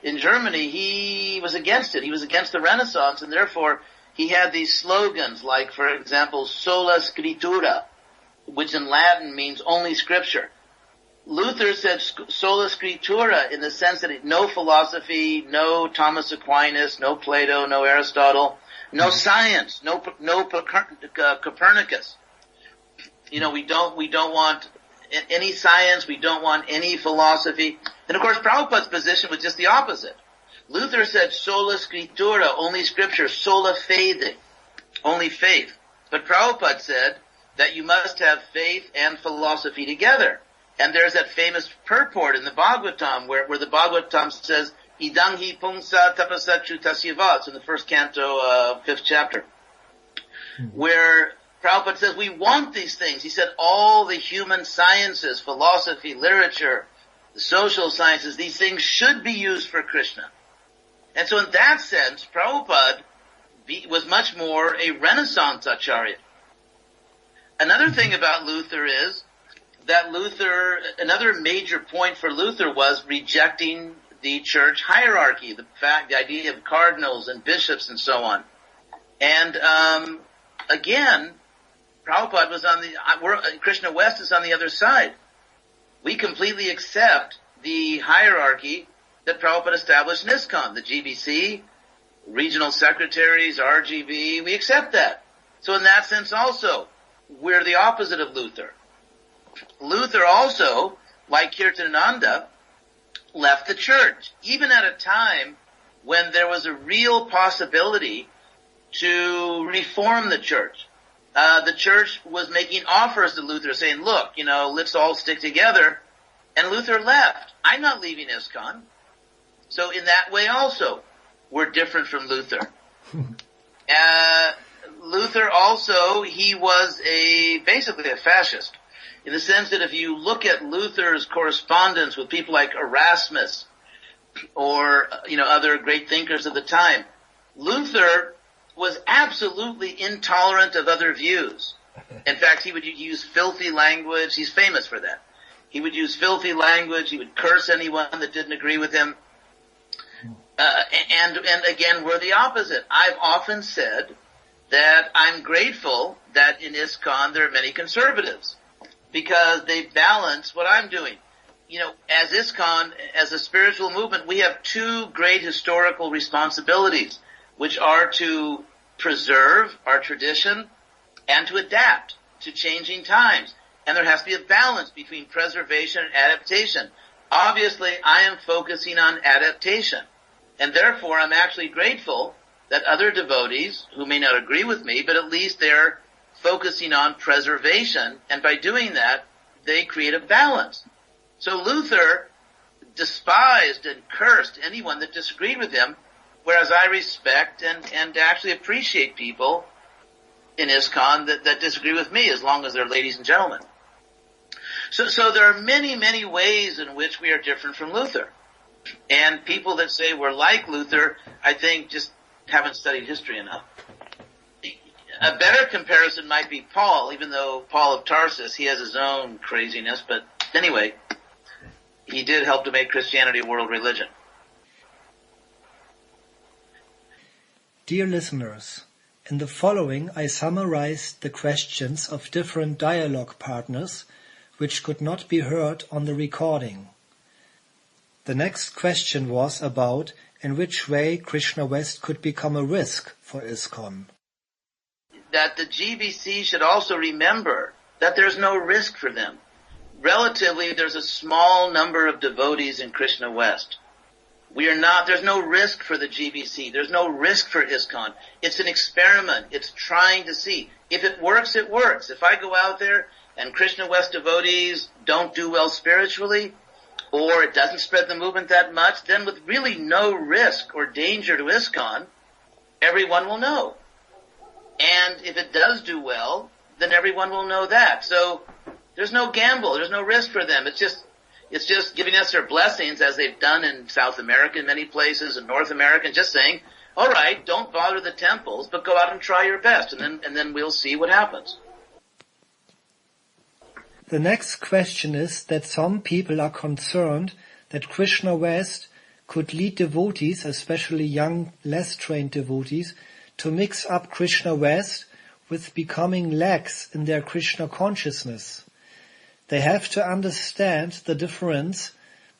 in Germany, he was against it. He was against the Renaissance, and therefore he had these slogans like, for example, sola scriptura, which in Latin means only scripture. Luther said sola scriptura in the sense that no philosophy, no Thomas Aquinas, no Plato, no Aristotle, no science, no Copernicus. We don't want any science, we don't want any philosophy. And of course Prabhupada's position was just the opposite. Luther said sola scriptura, only scripture, sola fide, only faith. But Prabhupada said that you must have faith and philosophy together. And there's that famous purport in the Bhagavatam where the Bhagavatam says, Idang hi pumsa tapasa chutasyiva. It's in the first canto, 5th chapter. Where Prabhupada says, we want these things. He said all the human sciences, philosophy, literature, the social sciences, these things should be used for Krishna. And so in that sense, Prabhupada was much more a Renaissance Acharya. Another thing about Luther is that another major point for Luther was rejecting the church hierarchy, the idea of cardinals and bishops and so on. And again, Prabhupada was Krishna West is on the other side. We completely accept the hierarchy that Prabhupada established in ISKCON, the GBC, regional secretaries, RGB, we accept that. So in that sense also, we're the opposite of Luther. Luther also, like Hridayananda, left the church, even at a time when there was a real possibility to reform the church. The church was making offers to Luther saying, look, let's all stick together. And Luther left. I'm not leaving ISKCON. So in that way also, we're different from Luther. Luther also, he was basically a fascist, in the sense that if you look at Luther's correspondence with people like Erasmus or, other great thinkers of the time, Luther was absolutely intolerant of other views. In fact, he would use filthy language. He's famous for that. He would use filthy language. He would curse anyone that didn't agree with him. And again, we're the opposite. I've often said that I'm grateful that in ISKCON there are many conservatives, because they balance what I'm doing. As ISKCON, as a spiritual movement, we have two great historical responsibilities, which are to preserve our tradition and to adapt to changing times. And there has to be a balance between preservation and adaptation. Obviously, I am focusing on adaptation. And therefore, I'm actually grateful that other devotees, who may not agree with me, but at least they're focusing on preservation. And by doing that, they create a balance. So Luther despised and cursed anyone that disagreed with him, whereas I respect and actually appreciate people in ISKCON that disagree with me, as long as they're ladies and gentlemen. So there are many, many ways in which we are different from Luther. And people that say we're like Luther, I think just haven't studied history enough. A better comparison might be Paul, even though Paul of Tarsus, he has his own craziness, but anyway, he did help to make Christianity a world religion. Dear listeners, in the following I summarized the questions of different dialogue partners which could not be heard on the recording. The next question was about in which way Krishna West could become a risk for ISKCON. That the GBC should also remember that there's no risk for them. Relatively, there's a small number of devotees in Krishna West. There's no risk for the GBC. There's no risk for ISKCON. It's an experiment. It's trying to see. If it works, it works. If I go out there and Krishna West devotees don't do well spiritually, or it doesn't spread the movement that much, then with really no risk or danger to ISKCON, everyone will know. And if it does do well, then everyone will know that. So There's no gamble. There's no risk for them. It's just giving us their blessings as they've done in South America in many places, and North America, and just saying, all right, don't bother the temples, but go out and try your best, and then we'll see what happens. The next question is that some people are concerned that Krishna West could lead devotees, especially young, less trained devotees, to mix up Krishna West with becoming lax in their Krishna consciousness. They have to understand the difference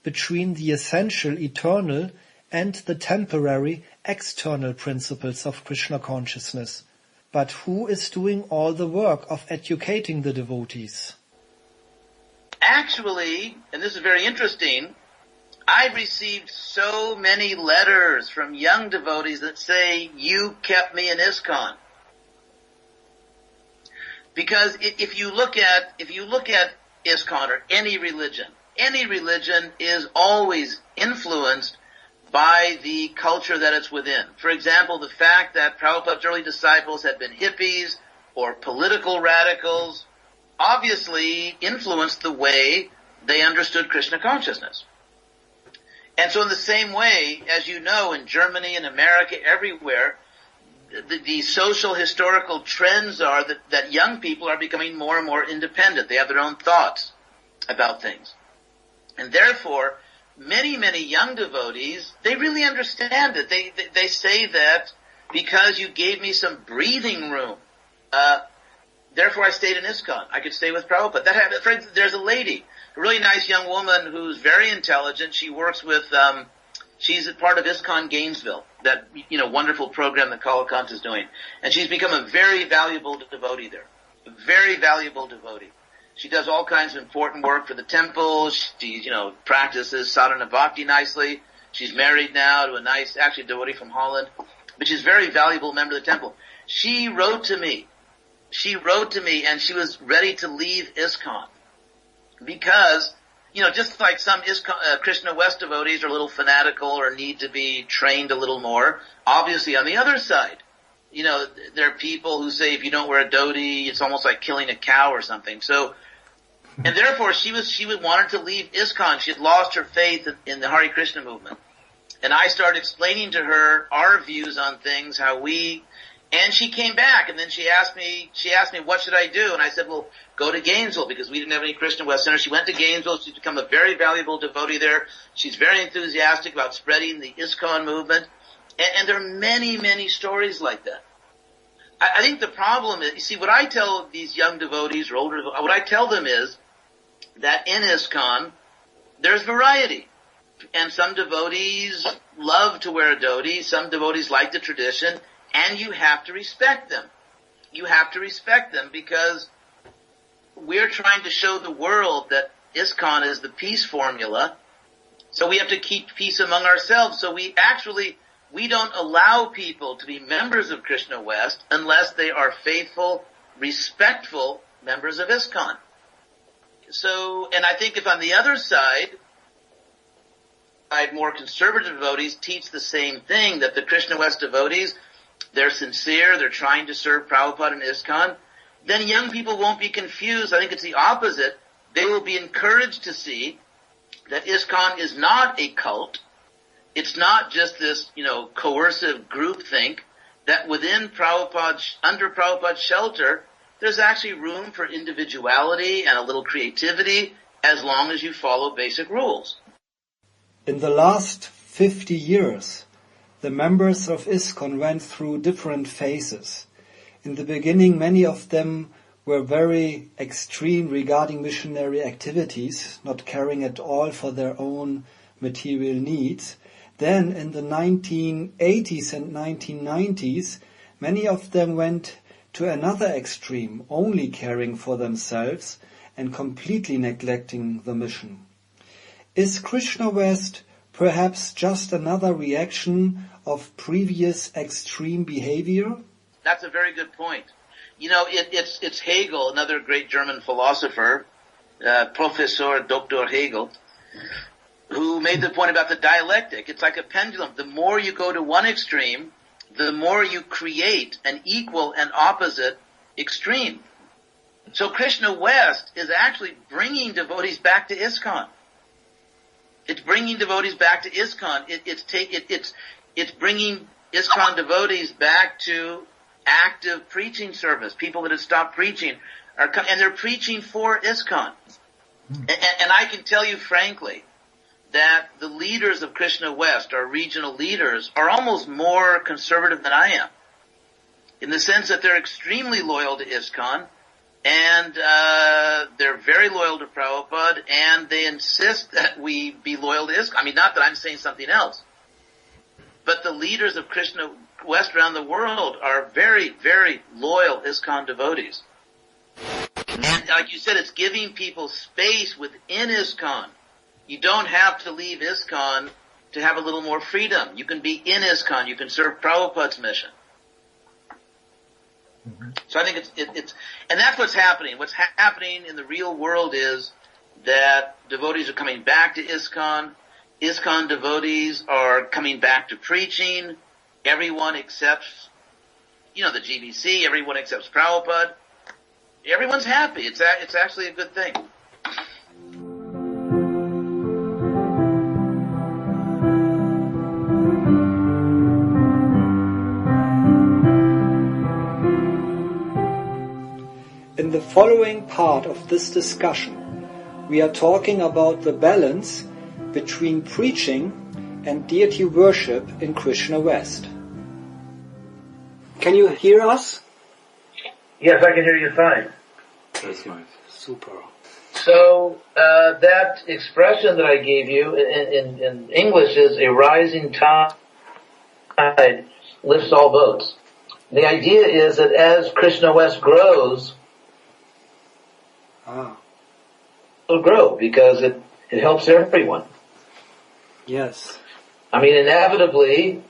between the essential eternal and the temporary external principles of Krishna consciousness. But who is doing all the work of educating the devotees? Actually, and this is very interesting, I've received so many letters from young devotees that say, you kept me in ISKCON. Because if you look at ISKCON or any religion is always influenced by the culture that it's within. For example, the fact that Prabhupada's early disciples had been hippies or political radicals obviously influenced the way they understood Krishna consciousness. And so in the same way, as you know, in Germany and America, everywhere, the social historical trends are that young people are becoming more and more independent. They have their own thoughts about things. And therefore, many, many young devotees, they really understand it. They say that because you gave me some breathing room, therefore I stayed in ISKCON. I could stay with Prabhupada. For instance, there's a lady, a really nice young woman who's very intelligent. She works with, she's a part of ISKCON Gainesville, that, wonderful program that Kalakant is doing. And she's become a very valuable devotee there. A very valuable devotee. She does all kinds of important work for the temple. She, practices sadhana bhakti nicely. She's married now to a nice, actually devotee from Holland. But she's a very valuable member of the temple. She wrote to me and she was ready to leave ISKCON. Because, just like some Krishna West devotees are a little fanatical or need to be trained a little more, obviously on the other side, there are people who say if you don't wear a dhoti, it's almost like killing a cow or something. So, and therefore she wanted to leave ISKCON. She had lost her faith in the Hare Krishna movement. And I started explaining to her our views on things, and she came back, and then she asked me, what should I do? And I said, well, go to Gainesville, because we didn't have any Krishna West Center. She went to Gainesville. She's become a very valuable devotee there. She's very enthusiastic about spreading the ISKCON movement. And there are many, many stories like that. I think the problem is, you see, what I tell these young devotees or older devotees, what I tell them is that in ISKCON, there's variety. And some devotees love to wear a dhoti. Some devotees like the tradition. And you have to respect them. You have to respect them because we're trying to show the world that ISKCON is the peace formula. So we have to keep peace among ourselves. So we don't allow people to be members of Krishna West unless they are faithful, respectful members of ISKCON. So, and I think if on the other side, more conservative devotees teach the same thing, that the Krishna West devotees, they're sincere, they're trying to serve Prabhupada and ISKCON, then young people won't be confused. I think it's the opposite. They will be encouraged to see that ISKCON is not a cult. It's not just this, coercive groupthink, that within under Prabhupada's shelter, there's actually room for individuality and a little creativity as long as you follow basic rules. In the last 50 years, the members of ISKCON went through different phases. In the beginning, many of them were very extreme regarding missionary activities, not caring at all for their own material needs. Then, in the 1980s and 1990s, many of them went to another extreme, only caring for themselves and completely neglecting the mission. Is Krishna West perhaps just another reaction of previous extreme behavior? That's a very good point. It's Hegel, another great German philosopher, Professor Dr. Hegel, who made the point about the dialectic. It's like a pendulum. The more you go to one extreme, the more you create an equal and opposite extreme. So Krishna West is actually bringing devotees back to ISKCON. It's bringing devotees back to ISKCON. It's bringing ISKCON devotees back to active preaching service. People that have stopped preaching and they're preaching for ISKCON. And I can tell you frankly that the leaders of Krishna West, our regional leaders, are almost more conservative than I am, in the sense that they're extremely loyal to ISKCON, and they're very loyal to Prabhupada, and they insist that we be loyal to ISKCON. I mean, not that I'm saying something else, but the leaders of Krishna West around the world are very, very loyal ISKCON devotees. And like you said, it's giving people space within ISKCON. You don't have to leave ISKCON to have a little more freedom. You can be in ISKCON. You can serve Prabhupada's mission. Mm-hmm. So I think it's, and that's what's happening. What's happening in the real world is that devotees are coming back to ISKCON. ISKCON devotees are coming back to preaching. Everyone accepts, the GBC. Everyone accepts Prabhupada. Everyone's happy. It's actually a good thing. In the following part of this discussion, we are talking about the balance between preaching and deity worship in Krishna West. Can you hear us? Yes, I can hear you fine. That's nice. Super. So, that expression that I gave you in English is a rising tide lifts all boats. The idea is that as Krishna West grows, it'll grow because it helps everyone. Yes. I mean, inevitably,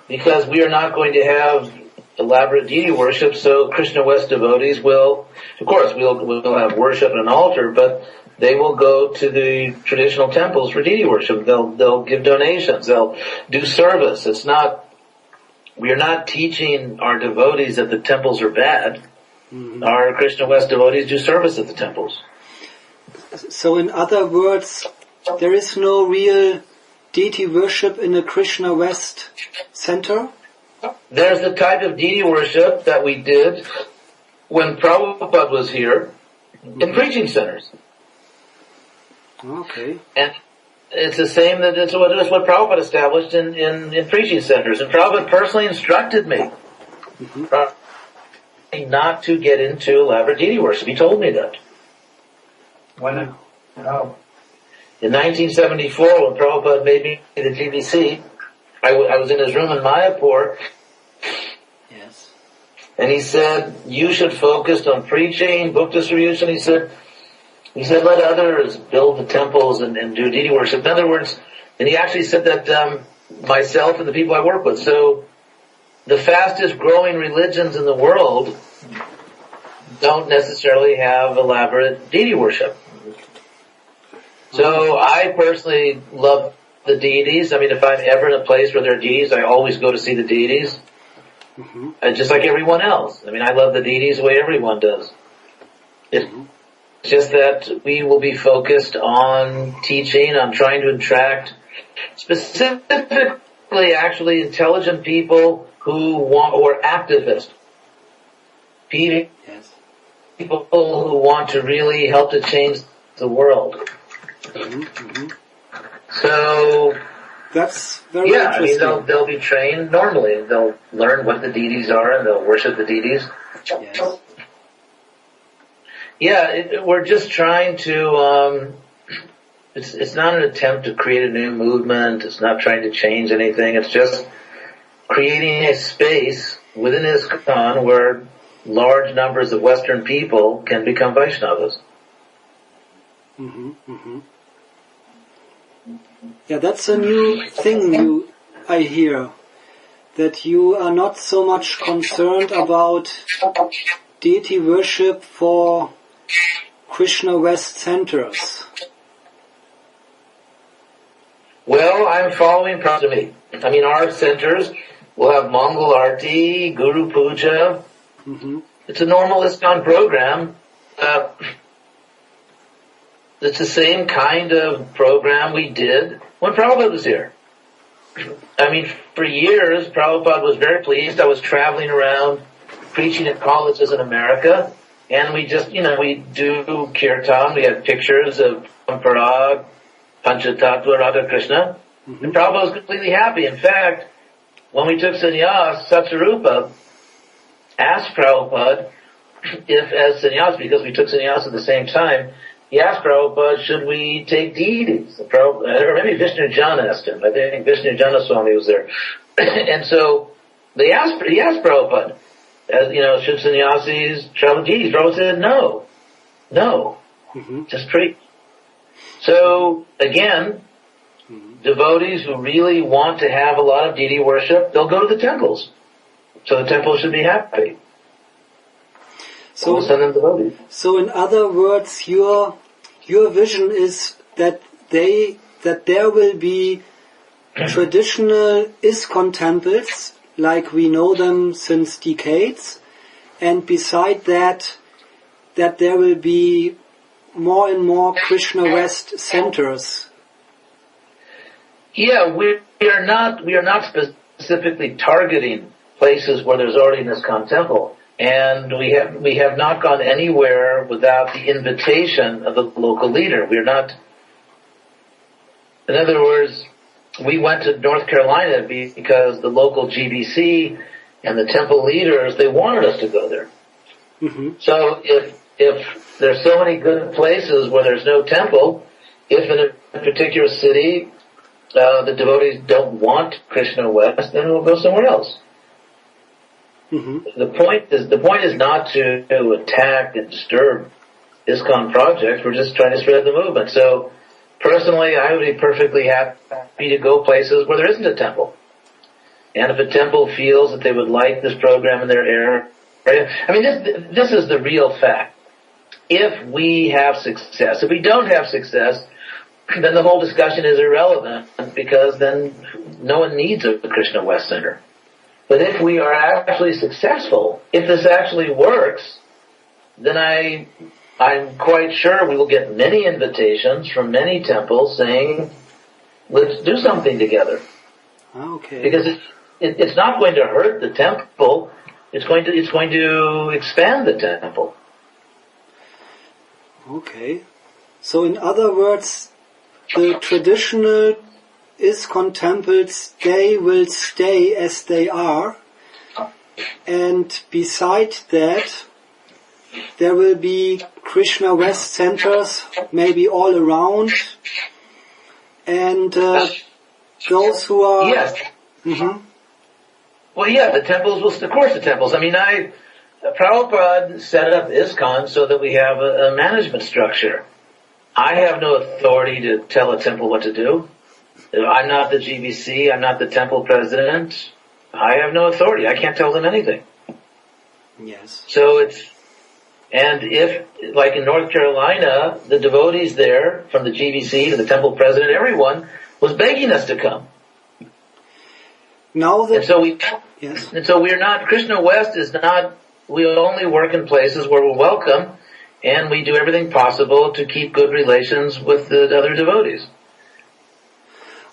because we are not going to have elaborate deity worship, so Krishna West devotees will, of course, we'll have worship at an altar, but they will go to the traditional temples for deity worship. They'll give donations. They'll do service. We are not teaching our devotees that the temples are bad. Mm-hmm. Our Krishna West devotees do service at the temples. So in other words, there is no real deity worship in a Krishna West center? There's the type of deity worship that we did when Prabhupada was here in preaching centers. Okay. And it's the same that's what Prabhupada established in preaching centers. And Prabhupada personally instructed me not to get into elaborate deity worship. He told me that. Why not? Oh. In 1974, when Prabhupada made me the GBC, I was in his room in Mayapur. Yes. And he said, you should focus on preaching, book distribution. He said, let others build the temples and do deity worship. In other words, and he actually said that myself and the people I work with. So the fastest growing religions in the world don't necessarily have elaborate deity worship. So I personally love the deities. I mean, if I'm ever in a place where there are deities, I always go to see the deities. Mm-hmm. And just like everyone else. I mean, I love the deities the way everyone does. It's just that we will be focused on teaching, on trying to attract specifically actually intelligent people who are activists. People who want to really help to change the world. Mm-hmm. So that's very interesting. I mean, they'll be trained normally. They'll learn what the deities are and they'll worship the deities. Yes. Yeah, we're just trying to. It's not an attempt to create a new movement. It's not trying to change anything. It's just creating a space within ISKCON where large numbers of Western people can become Vaishnavas. Mm-hmm, mm-hmm. Yeah, that's a new thing I hear, that you are not so much concerned about deity worship for Krishna West centers. Well, I'm following Prasami. I mean, our centers will have Mangal Arti, Guru Puja. Mm-hmm. It's a normal ISKCON program. it's the same kind of program we did when Prabhupada was here. I mean, for years, Prabhupada was very pleased. I was traveling around preaching at colleges in America, and we just, we do kirtan. We had pictures of Parag, Panchatattva, Radha Krishna, and Prabhupada was completely happy. In fact, when we took sannyas, Satsarupa asked Prabhupada if, as sannyas, because we took sannyas at the same time, he asked Prabhupada, should we take deities? Or maybe Vishnu Jana asked him. I think Vishnu Jana Swami was there. And so he asked Prabhupada, should sannyasis travel deities? Prabhupada said, no. Just preach. So again, devotees who really want to have a lot of deity worship, they'll go to the temples. So the temples should be happy. So we'll send them devotees. So in other words, your vision is that there will be traditional ISKCON temples like we know them since decades, and beside that there will be more and more Krishna West centers. Yeah, we are not specifically targeting places where there's already an ISKCON temple. And we have not gone anywhere without the invitation of the local leader. We're not, in other words, we went to North Carolina because the local GBC and the temple leaders, they wanted us to go there. So if there's so many good places where there's no temple, if in a particular city, the devotees don't want Krishna West, then we'll go somewhere else. The point is not to attack and disturb ISKCON projects. We're just trying to spread the movement. So personally, I would be perfectly happy to go places where there isn't a temple. And if a temple feels that they would like this program in their area, I mean, this is the real fact. If we have success, if we don't have success, then the whole discussion is irrelevant, because then no one needs a Krishna West Center. But if we are actually successful, if this actually works, then I'm quite sure we will get many invitations from many temples saying, let's do something together. Okay. Because it's not going to hurt the temple, it's going to expand the temple. Okay. So in other words, the traditional ISKCON temples, they will stay as they are, and beside that there will be Krishna West centers maybe all around, and those who are... Yes. Well, yeah, the temples will, of course the temples. I mean, Prabhupada set up ISKCON so that we have a management structure. I have no authority to tell a temple what to do. I'm not the GBC, I'm not the temple president. I have no authority. I can't tell them anything. Yes. So if, like in North Carolina, the devotees there, from the GBC to the temple president, everyone was begging us to come. And so we're not, Krishna West is not, we only work in places where we're welcome, and we do everything possible to keep good relations with the other devotees.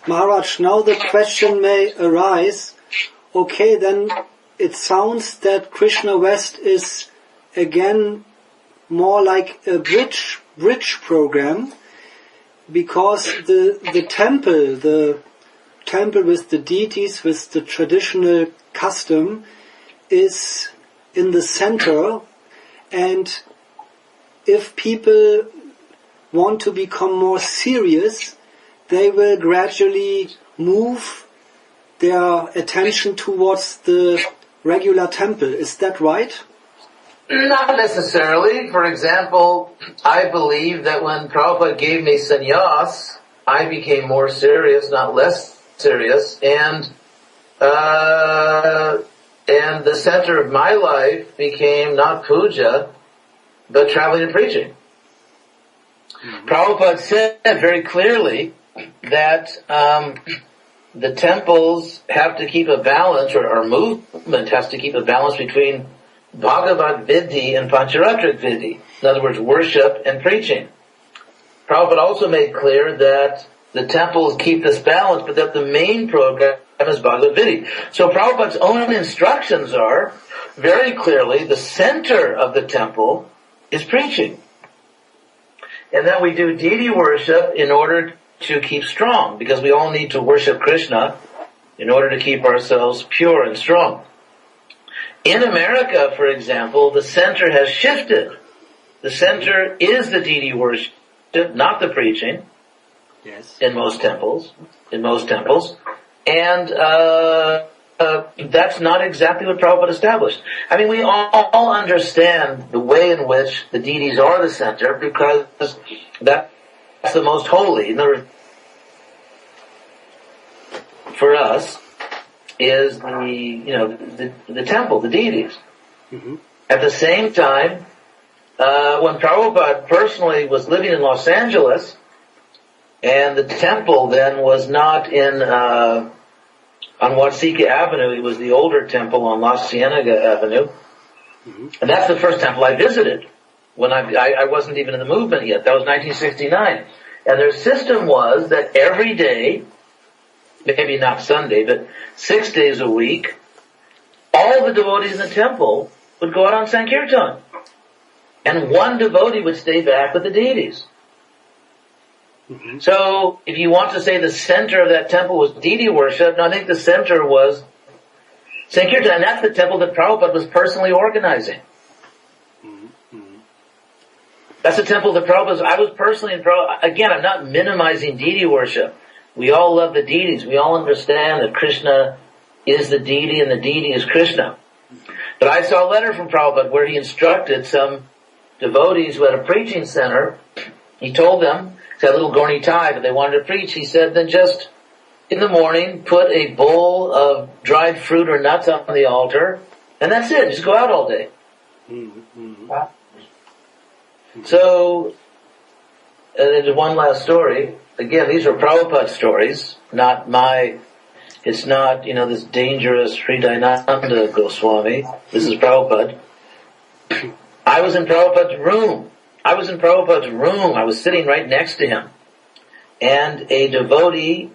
Maharaj, now the question may arise, okay, then it sounds that Krishna West is again more like a bridge program, because the temple with the deities, with the traditional custom, is in the center, and if people want to become more serious, they will gradually move their attention towards the regular temple. Is that right? Not necessarily. For example, I believe that when Prabhupada gave me sannyas, I became more serious, not less serious, and the center of my life became not puja, but traveling and preaching. Prabhupada said very clearly that the temples have to keep a balance, or our movement has to keep a balance between Bhagavad Vidhi and Pancharatrik Vidhi. In other words, worship and preaching. Prabhupada also made clear that the temples keep this balance, but that the main program is Bhagavad Vidhi. So Prabhupada's own instructions are, very clearly, the center of the temple is preaching. And then we do deity worship in order to keep strong, because we all need to worship Krishna in order to keep ourselves pure and strong. In America, for example, the center has shifted. The center is the deity worship, not the preaching. Yes. In most temples. And that's not exactly what Prabhupada established. I mean, we all understand the way in which the deities are the center, because that's the most holy. In other words, for us, is the temple, the deities. Mm-hmm. At the same time, when Prabhupada personally was living in Los Angeles, and the temple then was not on Watsika Avenue, it was the older temple on La Cienega Avenue, mm-hmm. And that's the first temple I visited when I wasn't even in the movement yet. That was 1969. And their system was that every day, maybe not Sunday, but 6 days a week, all the devotees in the temple would go out on Sankirtan. And one devotee would stay back with the deities. Mm-hmm. So, if you want to say the center of that temple was deity worship, no, I think the center was Sankirtan, and that's the temple that Prabhupada was personally organizing. Mm-hmm. That's the temple that Prabhupada I was personally in again, I'm not minimizing deity worship. We all love the deities. We all understand that Krishna is the deity and the deity is Krishna. But I saw a letter from Prabhupada where he instructed some devotees who had a preaching center. He told them, he had a little Gorni tie, but they wanted to preach. He said, then just in the morning, put a bowl of dried fruit or nuts on the altar, and that's it. Just go out all day. Mm-hmm. So, and there's one last story. Again, these are Prabhupada stories, it's not, this dangerous Hridayananda Goswami. This is Prabhupada. I was in Prabhupada's room. I was sitting right next to him. And a devotee,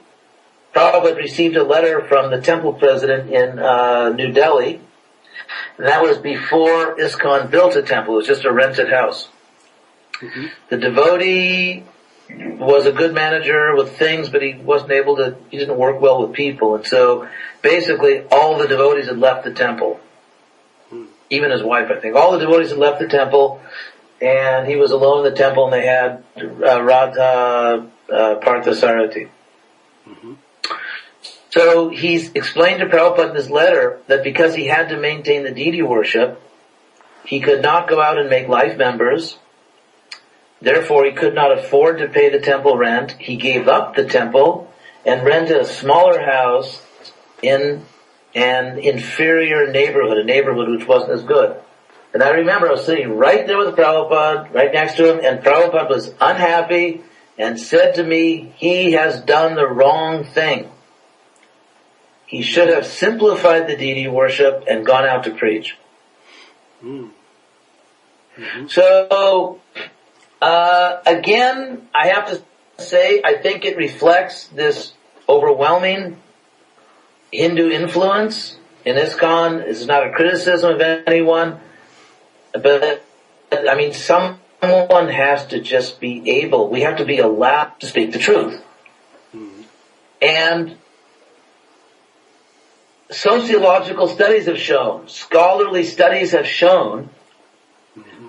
Prabhupada received a letter from the temple president in New Delhi. And that was before ISKCON built a temple. It was just a rented house. Mm-hmm. The devotee was a good manager with things, but he didn't work well with people. And so basically all the devotees had left the temple. Even his wife, I think. All the devotees had left the temple, and he was alone in the temple, and they had Radha Parthasarathi. Mm-hmm. So he's explained to Prabhupada in his letter that because he had to maintain the deity worship, he could not go out and make life members. Therefore, he could not afford to pay the temple rent. He gave up the temple and rented a smaller house in an inferior neighborhood, a neighborhood which wasn't as good. And I remember I was sitting right there with Prabhupada, right next to him, and Prabhupada was unhappy and said to me, he has done the wrong thing. He should have simplified the deity worship and gone out to preach. Mm-hmm. So, again, I have to say, I think it reflects this overwhelming Hindu influence in ISKCON. This is not a criticism of anyone, but I mean, someone has to just we have to be allowed to speak the truth. Mm-hmm. And sociological studies have shown, scholarly studies have shown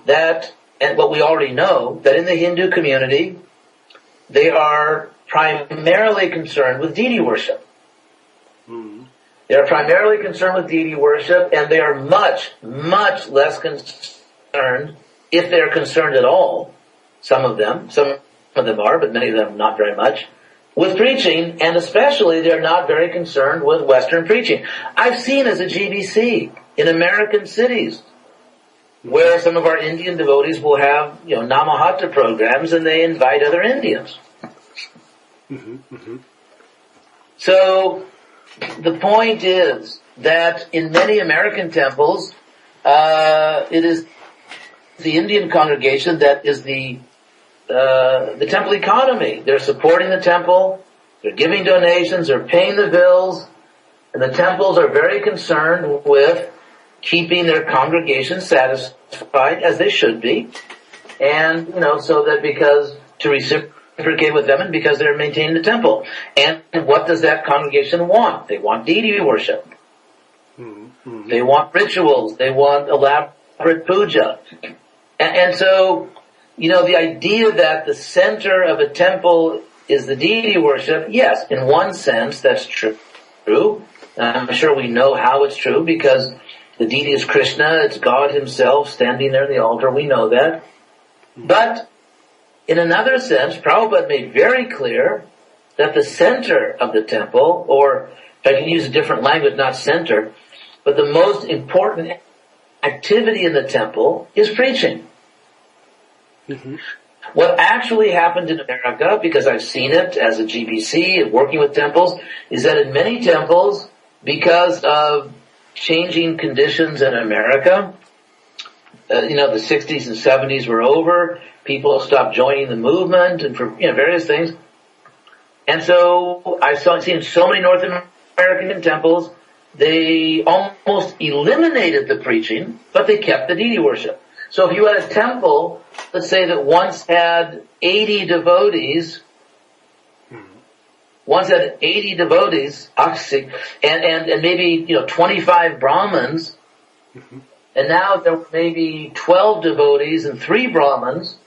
that, and what we already know, that in the Hindu community, they are primarily concerned with deity worship. They are primarily concerned with deity worship, and they are much, much less concerned, if they're concerned at all, some of them are, but many of them not very much, with preaching, and especially they're not very concerned with Western preaching. I've seen as a GBC in American cities where some of our Indian devotees will have, Namahatta programs, and they invite other Indians. Mm-hmm, mm-hmm. So, the point is that in many American temples, it is the Indian congregation that is the temple economy. They're supporting the temple, they're giving donations, they're paying the bills, and the temples are very concerned with keeping their congregation satisfied, as they should be, and, so that because to reciprocate with them and because they're maintaining the temple. And what does that congregation want? They want deity worship. Mm-hmm. They want rituals. They want elaborate puja. And so, the idea that the center of a temple is the deity worship, yes, in one sense, that's true. I'm sure we know how it's true because the deity is Krishna, it's God himself standing there in the altar, we know that. But in another sense, Prabhupada made very clear that the center of the temple, or if I can use a different language, not center, but the most important activity in the temple is preaching. Mm-hmm. What actually happened in America, because I've seen it as a GBC and working with temples, is that in many temples, because of changing conditions in America, the 60s and 70s were over, people stopped joining the movement and for various things. And so I've seen so many North American temples, they almost eliminated the preaching, but they kept the deity worship. So if you had a temple, let's say that once had 80 devotees, and maybe 25 Brahmins, mm-hmm. and now there were maybe 12 devotees and 3 Brahmins,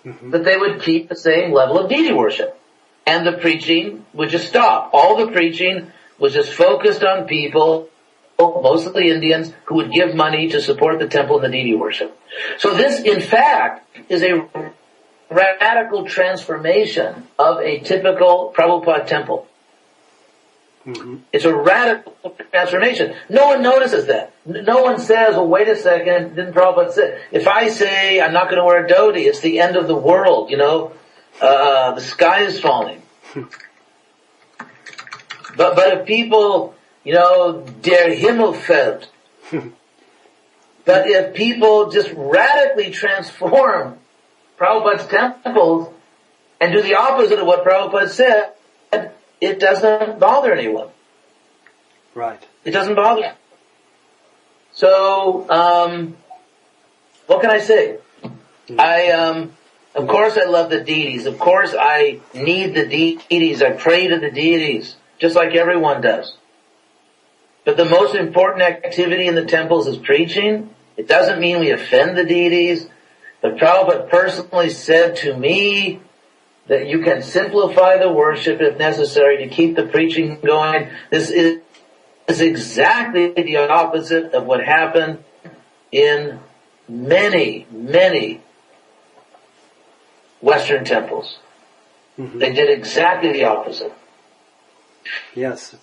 mm-hmm. that they would keep the same level of deity worship. And the preaching would just stop. All the preaching was just focused on people, mostly Indians, who would give money to support the temple and the deity worship. So this, in fact, is a radical transformation of a typical Prabhupada temple. Mm-hmm. It's a radical transformation. No one notices that. No one says, well, wait a second, didn't Prabhupada say? If I say I'm not going to wear a dhoti, it's the end of the world, the sky is falling. But if people, der Himmel fällt, but if people just radically transform Prabhupada's temples and do the opposite of what Prabhupada said, it doesn't bother anyone. Right. It doesn't bother them. So, what can I say? Of course I love the deities. Of course I need the deities. I pray to the deities, just like everyone does. But the most important activity in the temples is preaching. It doesn't mean we offend the deities. But Prabhupada personally said to me that you can simplify the worship if necessary to keep the preaching going. This is exactly the opposite of what happened in many, many Western temples. Mm-hmm. They did exactly the opposite. Yes.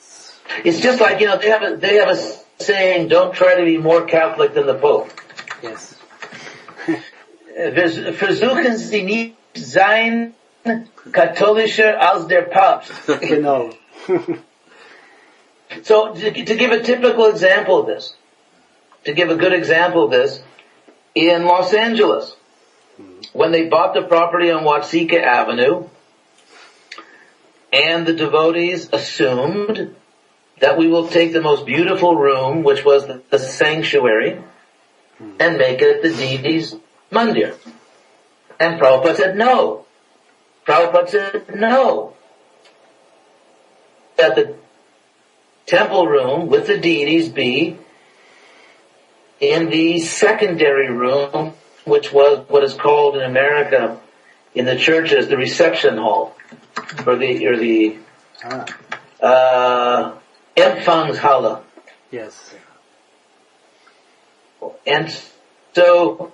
It's just like, they have a saying, don't try to be more Catholic than the Pope. Yes. Versuchen Sie nicht sein katholischer als der Papst. Genau. So, to give a typical example of this, to give a good example of this, in Los Angeles, when they bought the property on Watsika Avenue, and the devotees assumed that we will take the most beautiful room, which was the sanctuary, and make it the deity's mandir. And Prabhupada said no. Prabhupada said no. That the temple room with the deities be in the secondary room, which was what is called in America in the churches the reception hall, or the Empfangshalle. Yes. And so,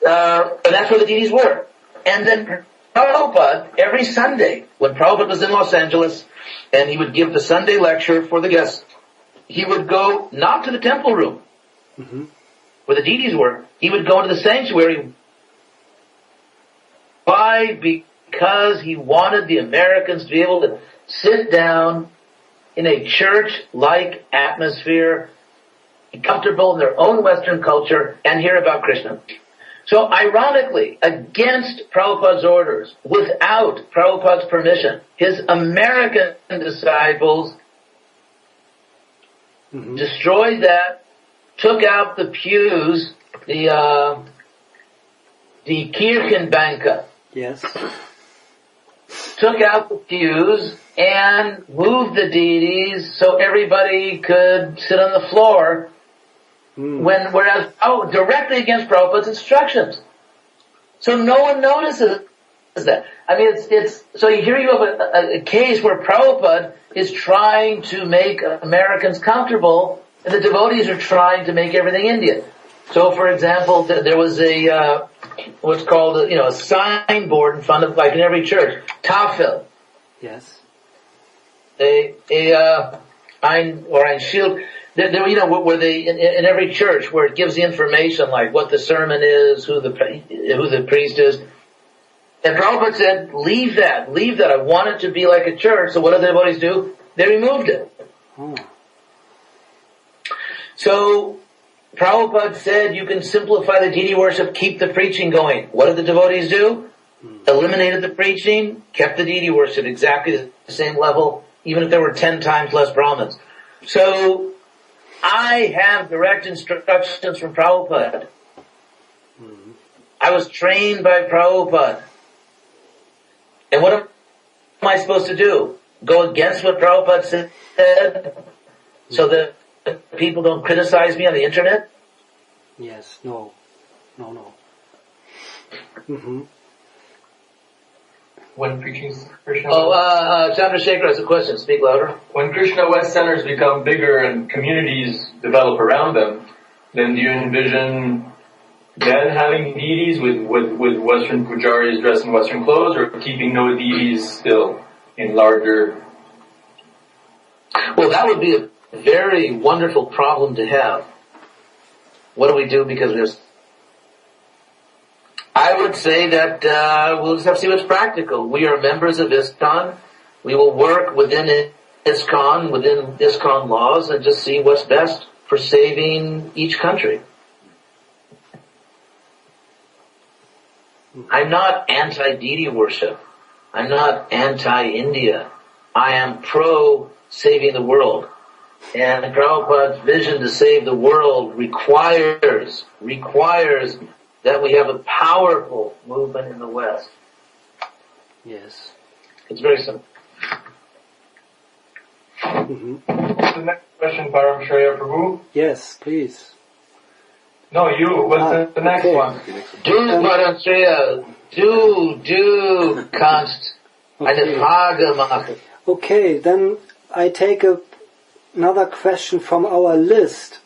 and that's where the deities were. And then Prabhupada, every Sunday, when Prabhupada was in Los Angeles, and he would give the Sunday lecture for the guests, he would go not to the temple room, mm-hmm. where the deities were. He would go into the sanctuary. Why? Because he wanted the Americans to be able to sit down in a church-like atmosphere comfortable in their own Western culture and hear about Krishna. So ironically, against Prabhupada's orders, without Prabhupada's permission, his American disciples destroyed that, took out the pews, the Kirchenbanker. Yes. Took out the pews and moved the deities so everybody could sit on the floor. Directly against Prabhupada's instructions. So no one notices that. I mean, it's so here you have a case where Prabhupada is trying to make Americans comfortable, and the devotees are trying to make everything Indian. So, for example, there was a what's called a signboard in front of, like in every church, tafel. Yes. Ein Schild. Where they in every church where it gives the information like what the sermon is, who the priest is. And Prabhupada said, leave that. I want it to be like a church. So what did the devotees do? They removed it. So Prabhupada said, you can simplify the deity worship, keep the preaching going. What did the devotees do? Eliminated the preaching, kept the deity worship exactly the same level, even if there were 10 times less Brahmins. So I have direct instructions from Prabhupada. I was trained by Prabhupada. And what am I supposed to do? Go against what Prabhupada said so that people don't criticize me on the internet? Yes, no. When preaching Krishna Chandrasekhar has a question. Speak louder. When Krishna West centers become bigger and communities develop around them, then do you envision then having deities with Western pujaris dressed in Western clothes, or keeping no deities still in larger? Well, that would be a very wonderful problem to have. What do we do? Because I would say that we'll just have to see what's practical. We are members of ISKCON. We will work within ISKCON laws, and just see what's best for saving each country. I'm not anti-deity worship. I'm not anti-India. I am pro-saving the world. And Prabhupada's vision to save the world requires that we have a powerful movement in the West. Yes. It's very simple. What's the next question, Param Shreya Prabhu? Yes, please. No, you. What's the next one? Do, Param Shreya. Do, kannst eine Frage machen. Okay, then I take another question from our list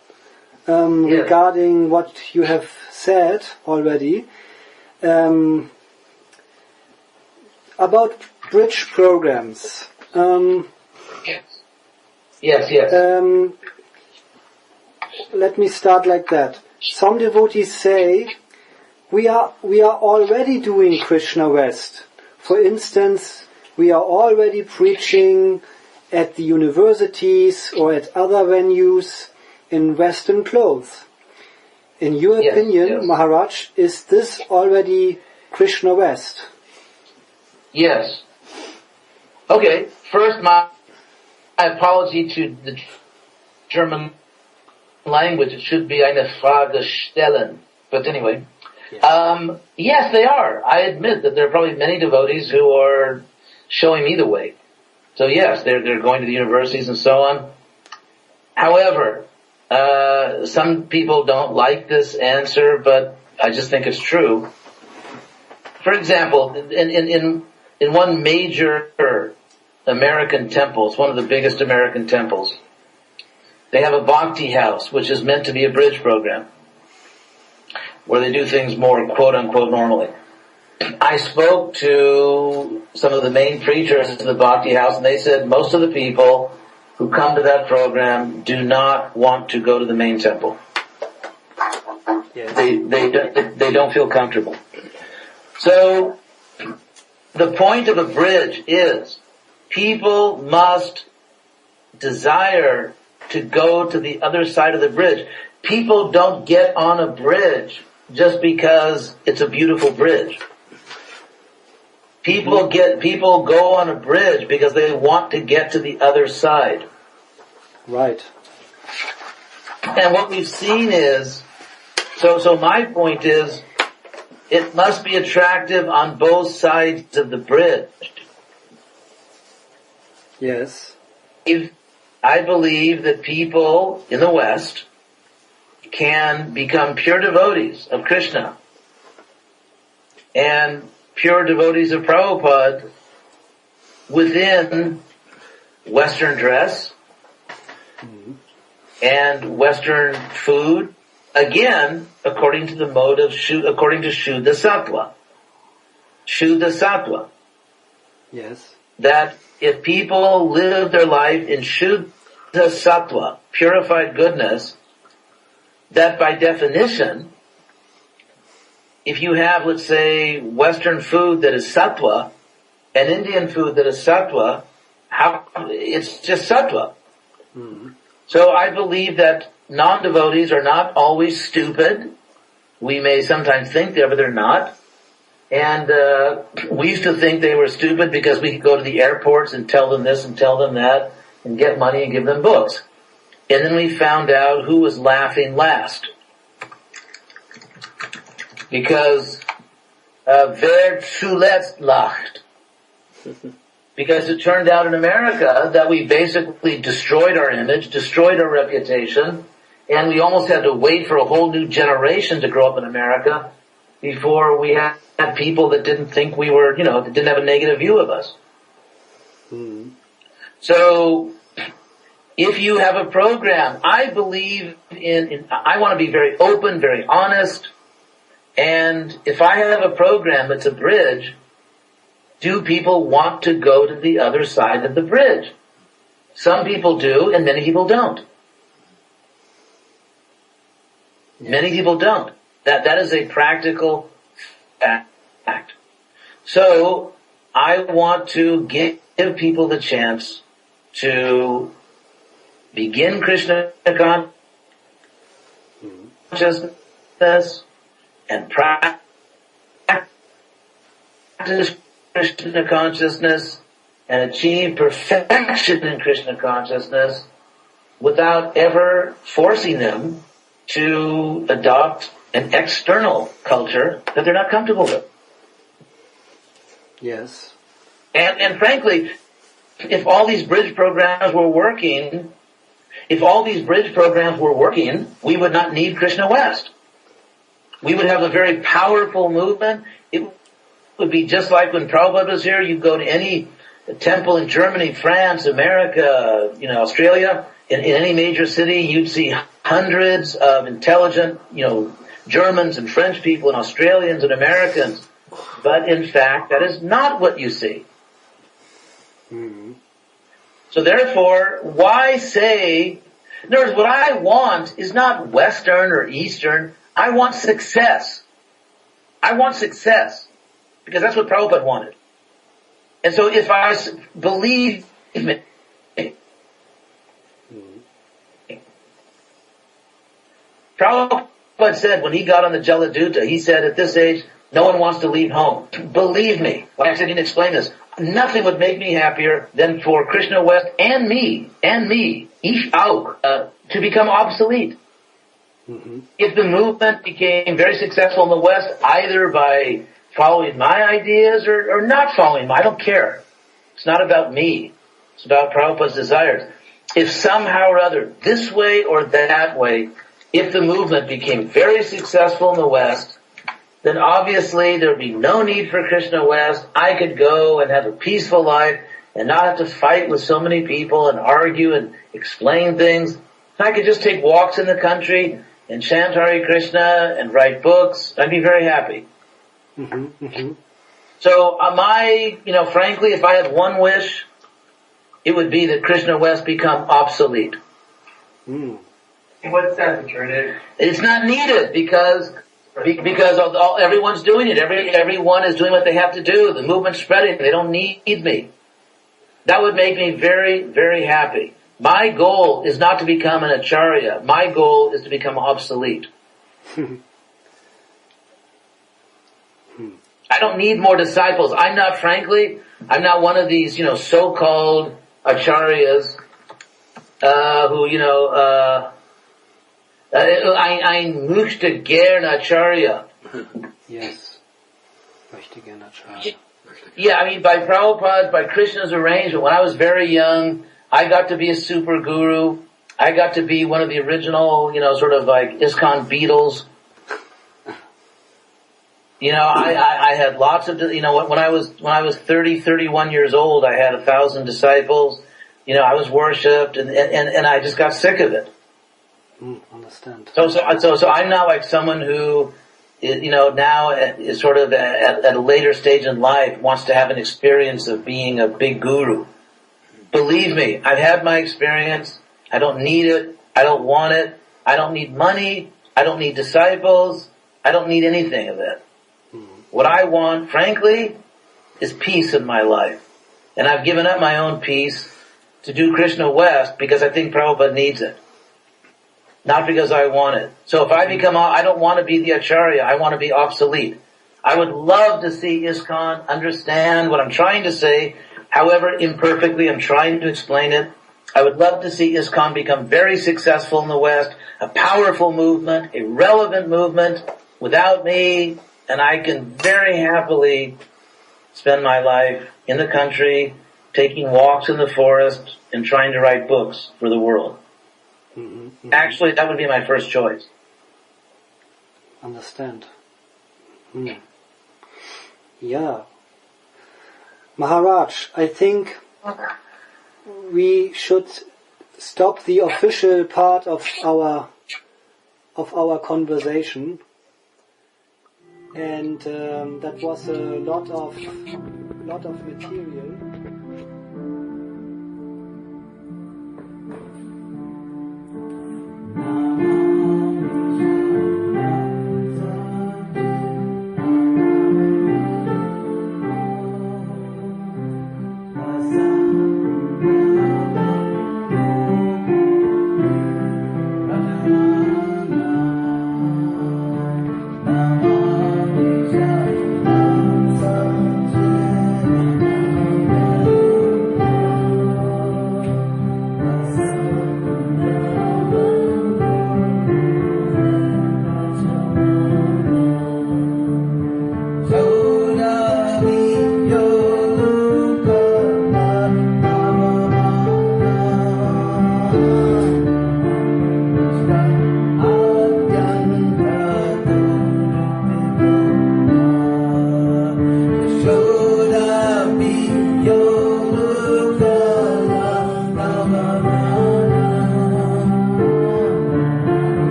regarding what you have said already about bridge programs. Yes. Let me start like that. Some devotees say we are already doing Krishna West. For instance, we are already preaching at the universities or at other venues in Western clothes. In your opinion, Maharaj, is this already Krishna West? Yes. Okay, first my apology to the German language. It should be eine Frage stellen. But anyway, yes, they are. I admit that there are probably many devotees who are showing me the way. So yes, they're going to the universities and so on. However, some people don't like this answer, but I just think it's true. For example, in one major American temple, it's one of the biggest American temples, they have a bhakti house, which is meant to be a bridge program, where they do things more quote-unquote normally. I spoke to some of the main preachers of the bhakti house, and they said most of the people who come to that program do not want to go to the main temple. Yes. They don't feel comfortable. So the point of a bridge is people must desire to go to the other side of the bridge. People don't get on a bridge just because it's a beautiful bridge. People go on a bridge because they want to get to the other side. Right. And what we've seen is, so my point is, it must be attractive on both sides of the bridge. Yes. I believe that people in the West can become pure devotees of Krishna and pure devotees of Prabhupada within Western dress and Western food, again, according to the mode of according to Shuddha Sattva. Shuddha Sattva. Yes. That if people live their life in Shuddha Sattva, purified goodness, that by definition, if you have, let's say, Western food that is Sattva, and Indian food that is Sattva, it's just Sattva. Mm-hmm. So I believe that non-devotees are not always stupid. We may sometimes think they are, but they're not. And we used to think they were stupid because we could go to the airports and tell them this and tell them that and get money and give them books. And then we found out who was laughing last. Because wer zuletzt lacht. Because it turned out in America that we basically destroyed our image, destroyed our reputation, and we almost had to wait for a whole new generation to grow up in America before we had people that didn't think we were, that didn't have a negative view of us. Mm-hmm. So, if you have a program, I believe I want to be very open, very honest, and if I have a program that's a bridge, do people want to go to the other side of the bridge? Some people do, and many people don't. Many people don't. That is a practical fact. So, I want to give people the chance to begin Krishna consciousness and practice Krishna consciousness and achieve perfection in Krishna consciousness without ever forcing them to adopt an external culture that they're not comfortable with. Yes. And frankly, if all these bridge programs were working, we would not need Krishna West. We would have a very powerful movement. It would be just like when Prabhupada was here. You'd go to any temple in Germany, France, America, Australia, in any major city, you'd see hundreds of intelligent, Germans and French people and Australians and Americans. But in fact, that is not what you see. Mm-hmm. So therefore, why say, in other words, what I want is not Western or Eastern. I want success. Because that's what Prabhupada wanted. And so if I believe me, Prabhupada said when he got on the Jaladuta, he said at this age, no one wants to leave home. Believe me. Like I said, he didn't explain this. Nothing would make me happier than for Krishna West and me, ich auch, to become obsolete. Mm-hmm. If the movement became very successful in the West, either by following my ideas or not following them, I don't care. It's not about me. It's about Prabhupada's desires. If somehow or other, this way or that way, if the movement became very successful in the West, then obviously there would be no need for Krishna West. I could go and have a peaceful life and not have to fight with so many people and argue and explain things. I could just take walks in the country and chant Hare Krishna and write books. I'd be very happy. Mm-hmm, mm-hmm. So frankly, if I had one wish, it would be that Krishna West become obsolete. Mm. What's that alternative? It's not needed because everyone's doing it. Everyone is doing what they have to do. The movement's spreading. They don't need me. That would make me very, very happy. My goal is not to become an acharya. My goal is to become obsolete. I don't need more disciples. I'm not one of these, so-called acharyas, who, ein möchte gern acharya. Yes. Möchte gern acharya. Yeah, by Prabhupada, by Krishna's arrangement, when I was very young, I got to be a super guru. I got to be one of the original, sort of like ISKCON Beatles. I had lots of, when I was 30, 31 years old, I had 1,000 disciples. I was worshipped and I just got sick of it. Understand. So I'm now like someone who, now is sort of at a later stage in life wants to have an experience of being a big guru. Believe me, I've had my experience. I don't need it. I don't want it. I don't need money. I don't need disciples. I don't need anything of it. What I want, frankly, is peace in my life. And I've given up my own peace to do Krishna West because I think Prabhupada needs it. Not because I want it. So if I don't want to be the acharya, I want to be obsolete. I would love to see ISKCON understand what I'm trying to say, however imperfectly I'm trying to explain it. I would love to see ISKCON become very successful in the West, a powerful movement, a relevant movement without me, and I can very happily spend my life in the country, taking walks in the forest, and trying to write books for the world. Actually, that would be my first choice. Understand. Yeah. Maharaj, I think we should stop the official part of our conversation. And that was a lot of material.